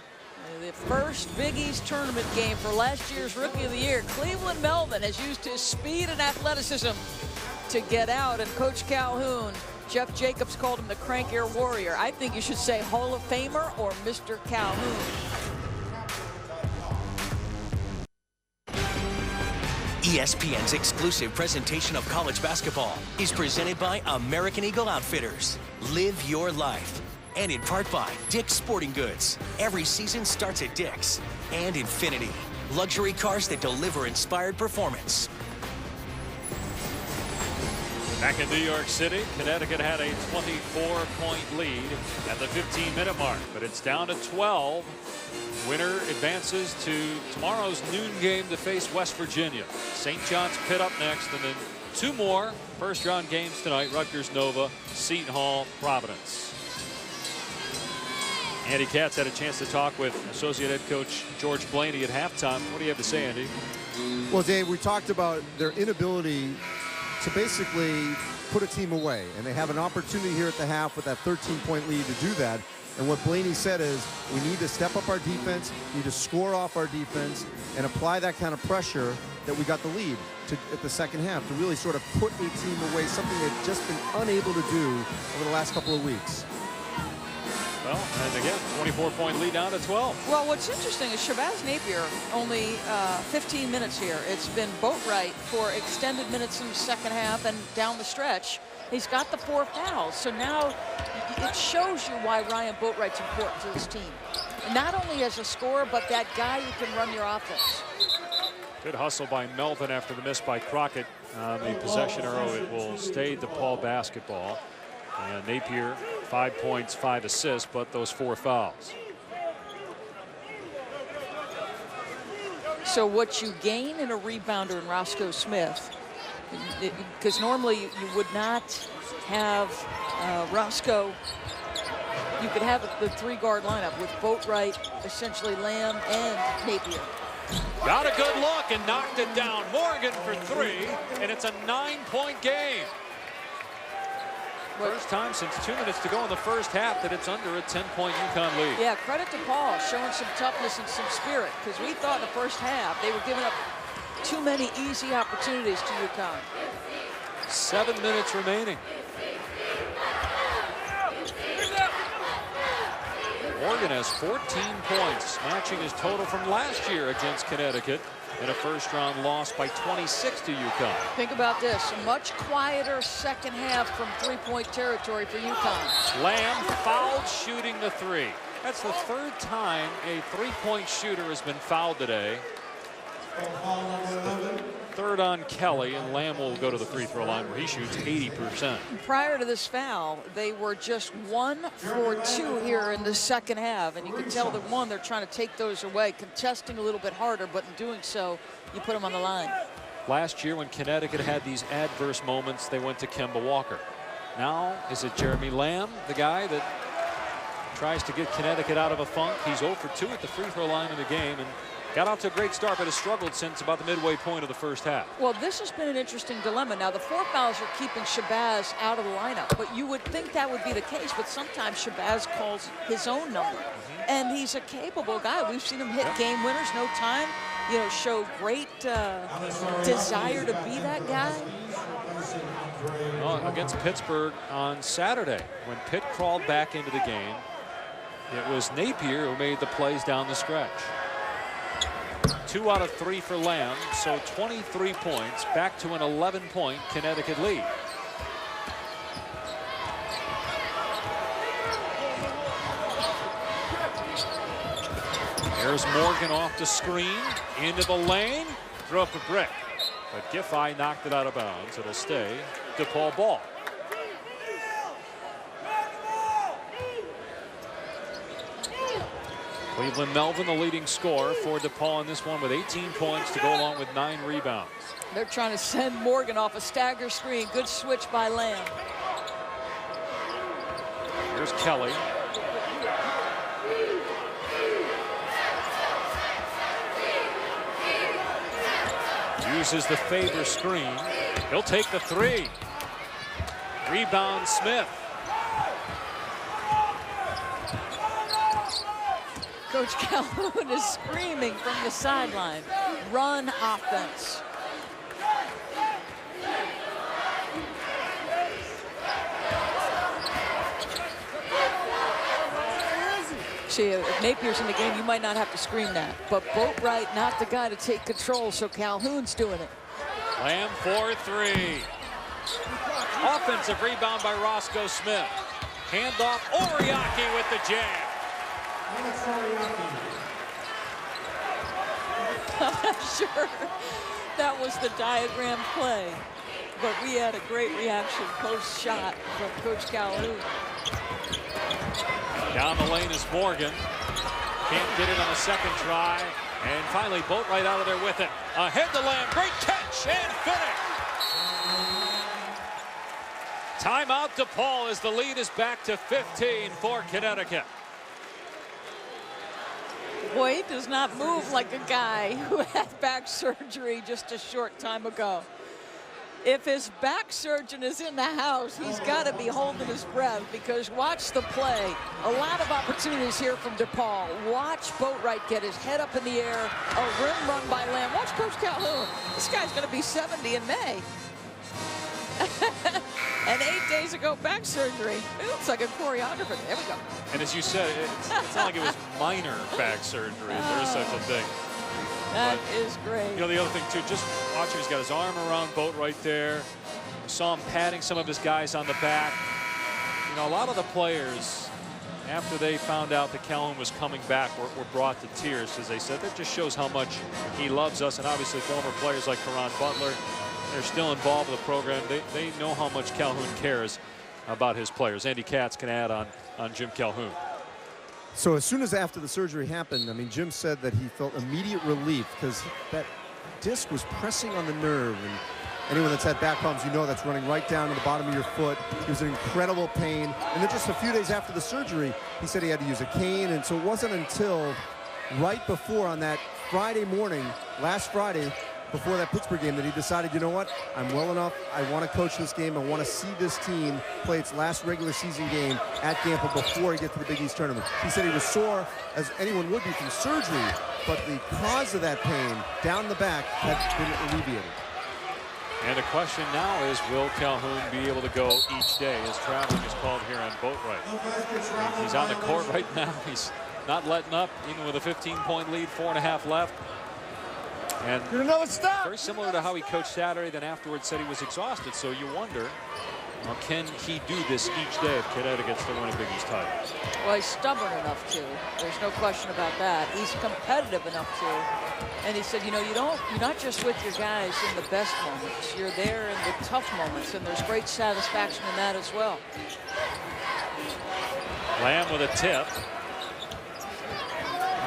The first Big East tournament game for last year's Rookie of the Year. Cleveland Melvin has used his speed and athleticism to get out, and Coach Calhoun, Jeff Jacobs called him the crank air warrior. I think you should say Hall of Famer or Mr. Calhoun. ESPN's exclusive presentation of college basketball is presented by American Eagle Outfitters. Live your life. And in part by Dick's Sporting Goods. Every season starts at Dick's. And Infinity. Luxury cars that deliver inspired performance. Back in New York City, Connecticut had a 24-point lead at the 15-minute mark, but it's down to 12. Winner advances to tomorrow's noon game to face West Virginia. St. John's Pitt up next, and then two more first-round games tonight: Rutgers, Nova, Seton Hall, Providence. Andy Katz had a chance to talk with Associate Head Coach George Blaney at halftime. What do you have to say, Andy? Well, Dave, we talked about their inability to basically put a team away, and they have an opportunity here at the half with that 13-point lead to do that. And what Blaney said is, we need to step up our defense, we need to score off our defense, and apply that kind of pressure that we got the lead to at the second half to really sort of put a team away, something they've just been unable to do over the last couple of weeks. Well, and again, 24-point lead down to 12. Well, what's interesting is Shabazz Napier only 15 minutes here. It's been Boatwright for extended minutes in the second half and down the stretch. He's got the 4 fouls. So now it shows you why Ryan Boatwright's important to this team. Not only as a scorer, but that guy who can run your offense. Good hustle by Melvin after the miss by Crockett on the possession arrow. It will stay DePaul basketball. And Napier, 5 points, 5 assists, but those 4 fouls. So what you gain in a rebounder in Roscoe Smith, because normally you would not have Roscoe, you could have the 3-guard lineup with Boatwright, essentially Lamb, and Napier. Got a good look and knocked it down. Morgan for 3, and it's a 9-point game. First time since 2 minutes to go in the first half that it's under a 10-point UConn lead. Yeah, credit to Paul showing some toughness and some spirit, because we thought in the first half they were giving up too many easy opportunities to UConn. 7 minutes remaining. Morgan has 14 points, matching his total from last year against Connecticut in a first-round loss by 26 to UConn. Think about this, a much quieter second half from 3-point territory for UConn. Lamb fouled shooting the 3. That's the 3rd time a 3-point shooter has been fouled today. 3rd on Kelly, and Lamb will go to the free throw line where he shoots 80%. Prior to this foul, they were just 1 for 2 here in the second half, and you can tell that they're trying to take those away, contesting a little bit harder, but in doing so, you put them on the line. Last year when Connecticut had these adverse moments, they went to Kemba Walker. Now, is it Jeremy Lamb, the guy that tries to get Connecticut out of a funk? He's 0 for 2 at the free throw line in the game, and got off to a great start, but has struggled since about the midway point of the first half. Well, this has been an interesting dilemma. Now, the 4 fouls are keeping Shabazz out of the lineup, but you would think that would be the case, but sometimes Shabazz calls his own number. And he's a capable guy. We've seen him hit game winners, no time, you know, show great desire to be that guy. Well, against Pittsburgh on Saturday, when Pitt crawled back into the game, It was Napier who made the plays down the stretch. 2 out of 3 for Lamb, so 23 points, back to an 11-point Connecticut lead. There's Morgan off the screen, into the lane, throw up a brick. But Giffey knocked it out of bounds. It'll stay DePaul ball. Cleveland Melvin, the leading scorer for DePaul in this one with 18 points to go along with 9 rebounds. They're trying to send Morgan off a stagger screen. Good switch by Lamb. Here's Kelly. Uses the favor screen. He'll take the 3. Rebound Smith. Coach Calhoun is screaming from the sideline. Run offense. See, if Napier's in the game, you might not have to scream that. But Boatwright not the guy to take control, so Calhoun's doing it. Lamb for 3. Offensive rebound by Roscoe Smith. Handoff, Oriaki with the jam. I'm not sure that was the diagram play, but we had a great reaction post shot from Coach Calhoun. Down the lane is Morgan. Can't get it on a second try. And finally, Boatwright out of there with it. Ahead to Lamb. Great catch and finish. Timeout DePaul as the lead is back to 15 for Connecticut. Boy, he does not move like a guy who had back surgery just a short time ago. If his back surgeon is in the house, he's got to be holding his breath, because watch the play. A lot of opportunities here from DePaul. Watch Boatwright get his head up in the air. A rim run by Lamb. Watch Coach Calhoun. This guy's going to be 70 in May. And 8 days ago, back surgery. It looks like a choreographer. There we go. And as you said, it's not like it was minor back surgery. There is such a thing. That is great. You know, the other thing, too, just watching, he's got his arm around Boatwright there. We saw him patting some of his guys on the back. You know, a lot of the players, after they found out that Calhoun was coming back, were brought to tears, as they said. That just shows how much he loves us. And obviously, former players like Caron Butler, they're still involved with the program. They know how much Calhoun cares about his players. Andy Katz can add on Jim Calhoun. So as soon as after the surgery happened, I mean, Jim said that he felt immediate relief because that disc was pressing on the nerve. And anyone that's had back problems, you know that's running right down to the bottom of your foot. He was in incredible pain. And then just a few days after the surgery, he said he had to use a cane. And so it wasn't until right before, on that Friday morning, last Friday, before that Pittsburgh game, that he decided, you know what, I'm well enough. I want to coach this game. I want to see this team play its last regular season game at Gamble before he gets to the Big East tournament. He said he was sore, as anyone would be from surgery, but the cause of that pain down the back had been alleviated. And the question now is, will Calhoun be able to go each day as traveling is called here on Boatwright? He's on the court right now. He's not letting up, even with a 15-point lead, 4.5 left. And very similar to how he coached Saturday, then afterwards said he was exhausted. So you wonder, can he do this each day if Connecticut's to win a Big East title? Well, he's stubborn enough to. There's no question about that. He's competitive enough to. And he said, you know, you're not just with your guys in the best moments. You're there in the tough moments, and there's great satisfaction in that as well. Lamb with a tip.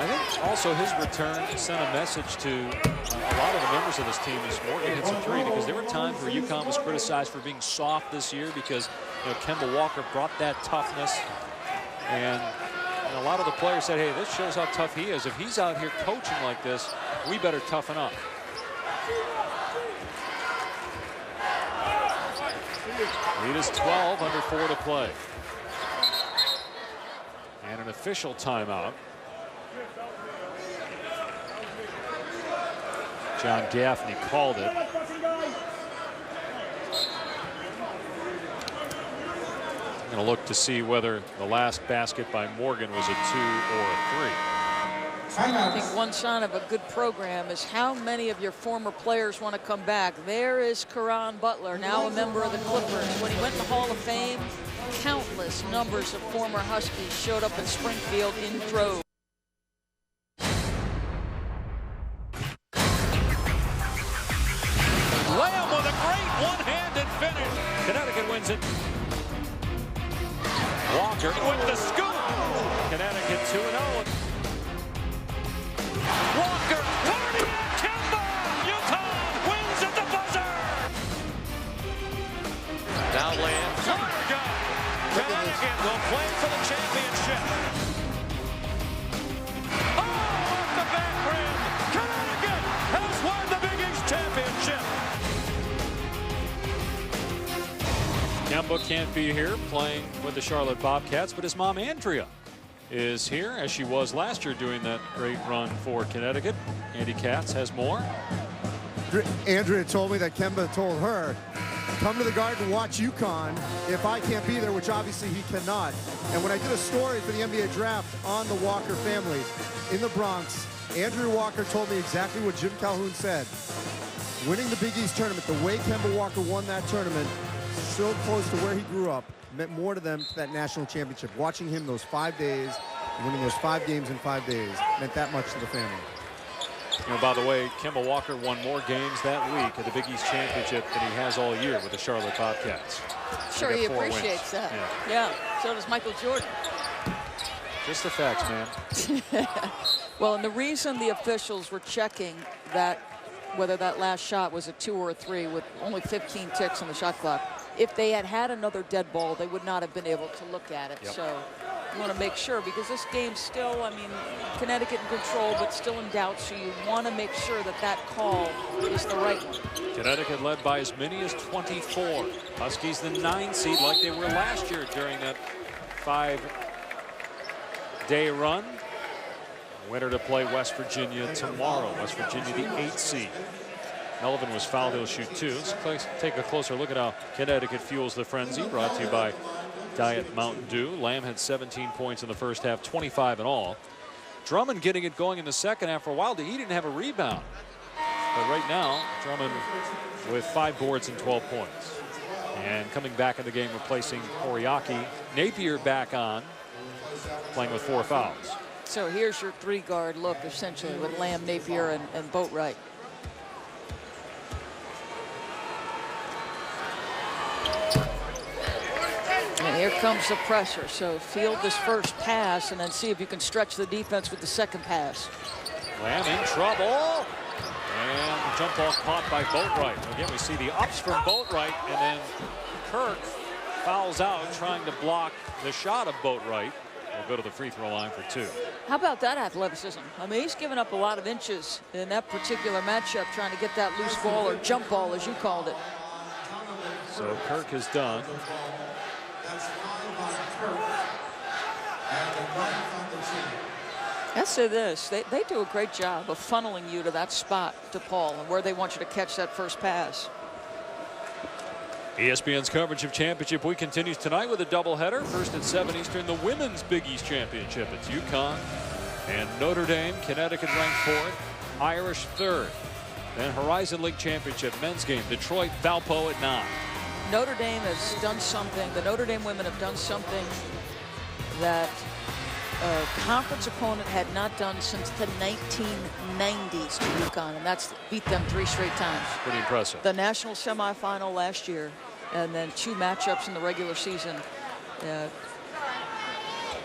I think also his return sent a message to a lot of the members of this team as Morgan hits a 3, because there were times where UConn was criticized for being soft this year because, you know, Kemba Walker brought that toughness. And a lot of the players said, hey, this shows how tough he is. If he's out here coaching like this, we better toughen up. Lead is 12, under 4 to play. And an official timeout. John Gaffney called it. I'm going Going to look to see whether the last basket by Morgan was a 2 or a 3. I think one sign of a good program is how many of your former players want to come back. There is Caron Butler, now a member of the Clippers. When he went to the Hall of Fame, countless numbers of former Huskies showed up in Springfield in droves. Lamb with a great one-handed finish. Connecticut wins it. Walker with the scoop. Connecticut 2-0. Walker, party at Kemba! UConn wins at the buzzer! Now Lamb, corner gun. Connecticut will play for the championship. Oh, off the back rim. Connecticut has won the Big East championship. Kemba can't be here playing with the Charlotte Bobcats, but his mom Andrea is here, as she was last year doing that great run for Connecticut. Andy Katz has more. Andrea told me that Kemba told her, come to the Garden, watch UConn if I can't be there, which obviously he cannot. And when I did a story for the NBA draft on the Walker family in the Bronx, Andrew Walker told me exactly what Jim Calhoun said. Winning the Big East tournament, the way Kemba Walker won that tournament, so close to where he grew up, meant more to them, to that national championship. Watching him those 5 days, winning those 5 games in 5 days, meant that much to the family. You know, by the way, Kemba Walker won more games that week at the Big East Championship than he has all year with the Charlotte Bobcats. Sure, he appreciates that. Yeah, so does Michael Jordan. Just the facts, man. Well, and the reason the officials were checking that, whether that last shot was a 2 or a 3 with only 15 ticks on the shot clock, if they had had another dead ball, they would not have been able to look at it. Yep. So you want to make sure, because this game's still, I mean, Connecticut in control, but still in doubt. So you want to make sure that that call is the right one. Connecticut led by as many as 24. Huskies the 9 seed like they were last year during that 5-day run. Winner to play West Virginia tomorrow. West Virginia the 8th seed. Melvin was fouled. He'll shoot 2. Let's take a closer look at how Connecticut fuels the frenzy. Brought to you by Diet Mountain Dew. Lamb had 17 points in the first half, 25 in all. Drummond getting it going in the second half. For a while, he didn't have a rebound. But right now, Drummond with 5 boards and 12 points. And coming back in the game, replacing Oriaki. Napier back on, playing with 4 fouls. So here's your 3-guard look, essentially, with Lamb, Napier, and Boatwright. And here comes the pressure. So field this first pass and then see if you can stretch the defense with the second pass. Lamb in trouble. And the jump ball caught by Boatwright. Again, we see the ups from Boatwright, and then Kirk fouls out trying to block the shot of Boatwright. Will go to the free throw line for 2. How about that athleticism? I mean, he's given up a lot of inches in that particular matchup trying to get that loose ball, or jump ball as you called it. So Kirk is done. Let's say this, they do a great job of funneling you to that spot, DePaul, and where they want you to catch that first pass. ESPN's coverage of Championship Week continues tonight with a doubleheader. First at 7 Eastern, the Women's Big East Championship. It's UConn and Notre Dame. Connecticut ranked 4th, Irish 3rd. Then Horizon League Championship men's game. Detroit, Valpo at 9. Notre Dame has done something. The Notre Dame women have done something that a conference opponent had not done since the 1990s to UConn, and that's beat them 3 straight times. Pretty impressive. The national semifinal last year, and then 2 matchups in the regular season.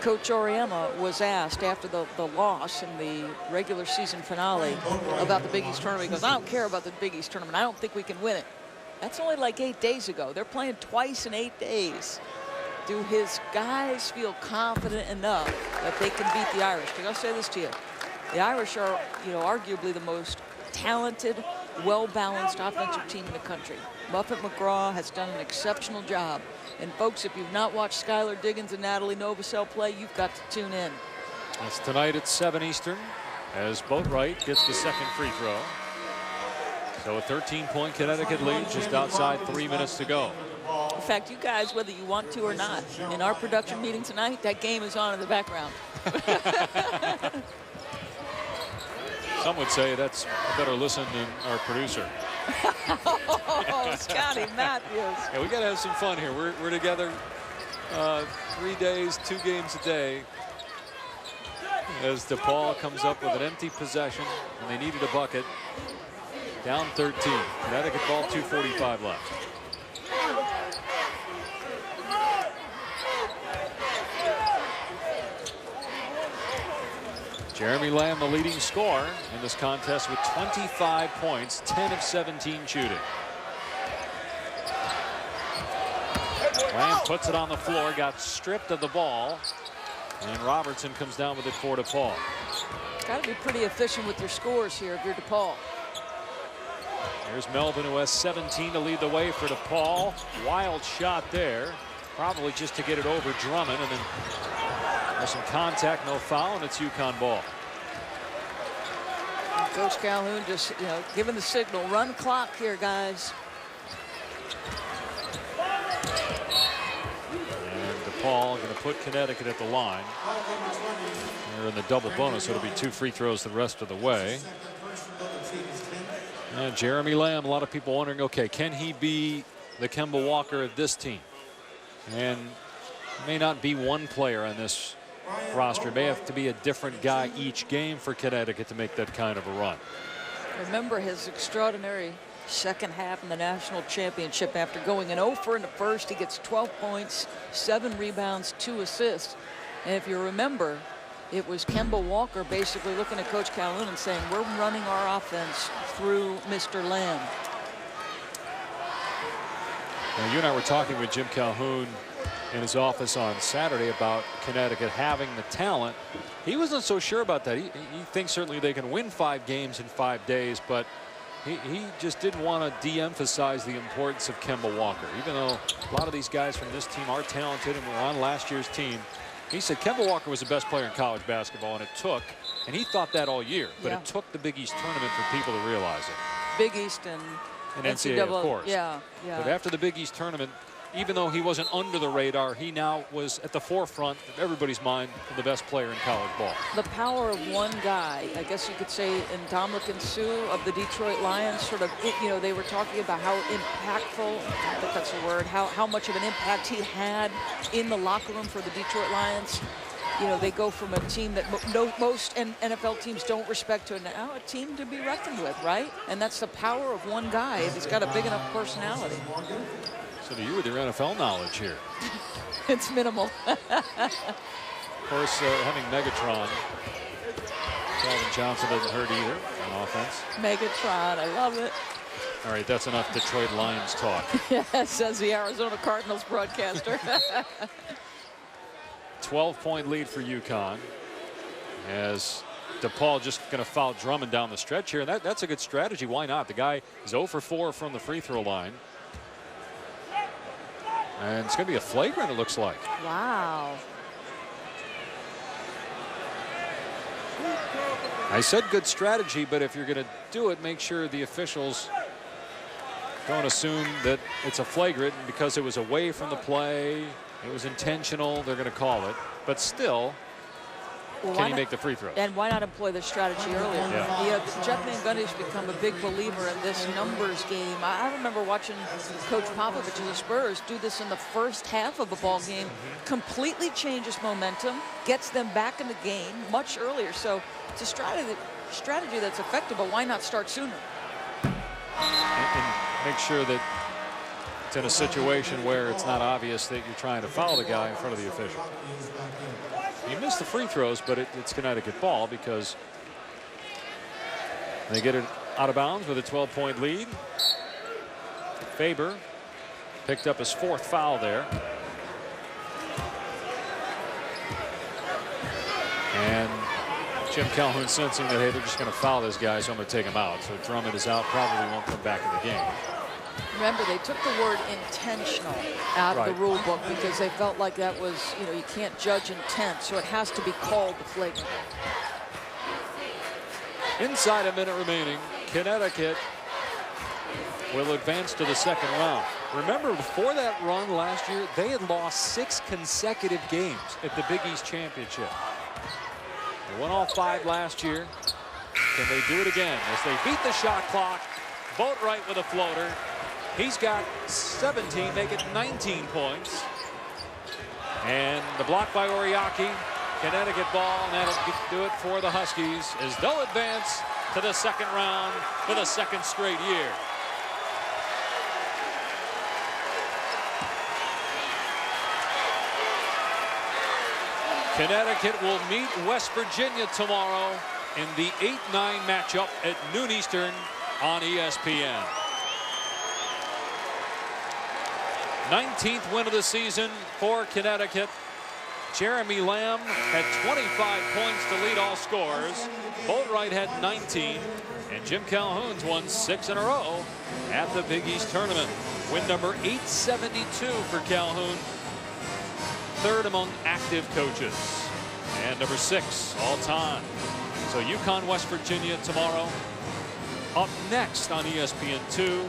Coach Auriemma was asked after the loss in the regular season finale about the Big East tournament. He goes, I don't care about the Big East tournament. I don't think we can win it. That's only like 8 days ago. They're playing twice in 8 days. Do his guys feel confident enough that they can beat the Irish? Because I'll say this to you. The Irish are, arguably the most talented, well-balanced offensive team in the country. Muffet McGraw has done an exceptional job. And folks, if you've not watched Skylar Diggins and Natalie Novosel play, you've got to tune in. That's tonight at 7 Eastern as Boatwright gets the second free throw. So a 13-point Connecticut lead just outside 3 minutes to go. fact, you guys, whether you want to or not, in our production meeting tonight, that game is on in the background. Some would say that's a better listen than our producer. Oh, Scotty Matthews. Yeah, we got to have some fun here. We're together 3 days, 2 games a day. As DePaul comes up with an empty possession, and they needed a bucket. Down 13. Connecticut ball, 2:45 left. Jeremy Lamb, the leading scorer in this contest with 25 points, 10 of 17 shooting. Lamb puts it on the floor, got stripped of the ball, and Robertson comes down with it for DePaul. Got to be pretty efficient with your scores here if you're DePaul. Here's Melvin, who has 17 to lead the way for DePaul. Wild shot there, probably just to get it over Drummond, and then there's some contact, no foul, and it's UConn ball. Coach Calhoun just, giving the signal. Run clock here, guys. And DePaul going to put Connecticut at the line. They're in the double bonus, so it'll be 2 free throws the rest of the way. And Jeremy Lamb, a lot of people wondering, okay, can he be the Kemba Walker of this team? And may not be one player on this roster. It may have to be a different guy each game for Connecticut to make that kind of a run. Remember his extraordinary second half in the national championship. After going in 0 for in the first, he gets 12 points, 7 rebounds, 2 assists. And if you remember, it was Kemba Walker basically looking at Coach Calhoun and saying, we're running our offense through Mr. Lamb. Now, you and I were talking with Jim Calhoun in his office on Saturday about Connecticut having the talent. He wasn't so sure about that. He thinks certainly they can win 5 games in 5 days, but he just didn't want to de-emphasize the importance of Kemba Walker. Even though a lot of these guys from this team are talented and were on last year's team, he said Kemba Walker was the best player in college basketball, and it took, and he thought that all year, but it took the Big East tournament for people to realize it. Big East and NCAA, of course. Yeah. But after the Big East tournament, even though he wasn't under the radar, he now was at the forefront of everybody's mind of the best player in college ball. The power of one guy, I guess you could say, in Dominican Sue of the Detroit Lions, sort of, they were talking about how impactful, I think that's a word, how much of an impact he had in the locker room for the Detroit Lions. They go from a team that most NFL teams don't respect to now a team to be reckoned with, right? And that's the power of one guy. He's got a big enough personality. So do you with your NFL knowledge here? It's minimal. Of course, having Megatron, Calvin Johnson doesn't hurt either on offense. Megatron, I love it. All right, that's enough Detroit Lions talk. Yes, says the Arizona Cardinals broadcaster. 12-point lead for UConn, as DePaul just going to foul Drummond down the stretch here. And that's a good strategy. Why not? The guy is 0 for 4 from the free throw line. And it's going to be a flagrant, it looks like. Wow. I said good strategy, but if you're going to do it, make sure the officials don't assume that it's a flagrant, and because it was away from the play, it was intentional, they're going to call it. But still, can he make the free throws? And why not employ this strategy earlier? Yeah. Jeff Van Gundy's become a big believer in this numbers game. I remember watching Coach Popovich of the Spurs do this in the first half of a ball game. Completely changes momentum, gets them back in the game much earlier. So it's a strategy that's effective, but why not start sooner? And make sure that it's in a situation where it's not obvious that you're trying to foul the guy in front of the official. He missed the free throws, but it's Connecticut ball because they get it out of bounds with a 12-point lead. Faber picked up his 4th foul there. And Jim Calhoun sensing that, hey, they're just going to foul this guy, so I'm going to take him out. So Drummond is out, probably won't come back in the game. Remember, they took the word intentional out of the rule book because they felt like that was, you can't judge intent, so it has to be called the flagrant. Inside a minute remaining, Connecticut will advance to the second round. Remember, before that run last year, they had lost 6 consecutive games at the Big East Championship. They won all 5 last year. Can they do it again as they beat the shot clock? Boatwright with a floater. He's got 17, make it 19 points. And the block by Oriaki. Connecticut ball, and that'll do it for the Huskies as they'll advance to the second round for the 2nd straight year. Connecticut will meet West Virginia tomorrow in the 8-9 matchup at noon Eastern on ESPN. 19th win of the season for Connecticut. Jeremy Lamb had 25 points to lead all scorers. Boatwright had 19. And Jim Calhoun's won 6 in a row at the Big East tournament. Win number 872 for Calhoun. 3rd among active coaches. And number 6 all time. So UConn, West Virginia tomorrow. Up next on ESPN2,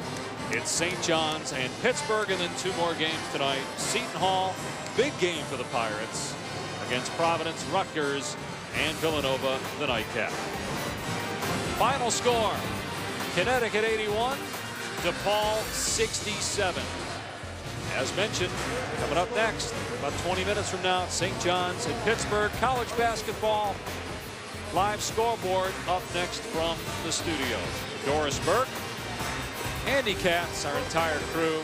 it's St. John's and Pittsburgh, and then 2 more games tonight. Seton Hall, big game for the Pirates against Providence, Rutgers, and Villanova, the nightcap. Final score, Connecticut 81, DePaul 67. As mentioned, coming up next, about 20 minutes from now, St. John's and Pittsburgh, college basketball. Live scoreboard up next from the studio. Doris Burke, Andy Katz, our entire crew.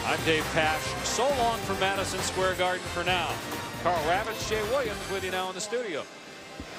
I'm Dave Pash. So long from Madison Square Garden for now. Carl Ravitch, Jay Williams with you now in the studio.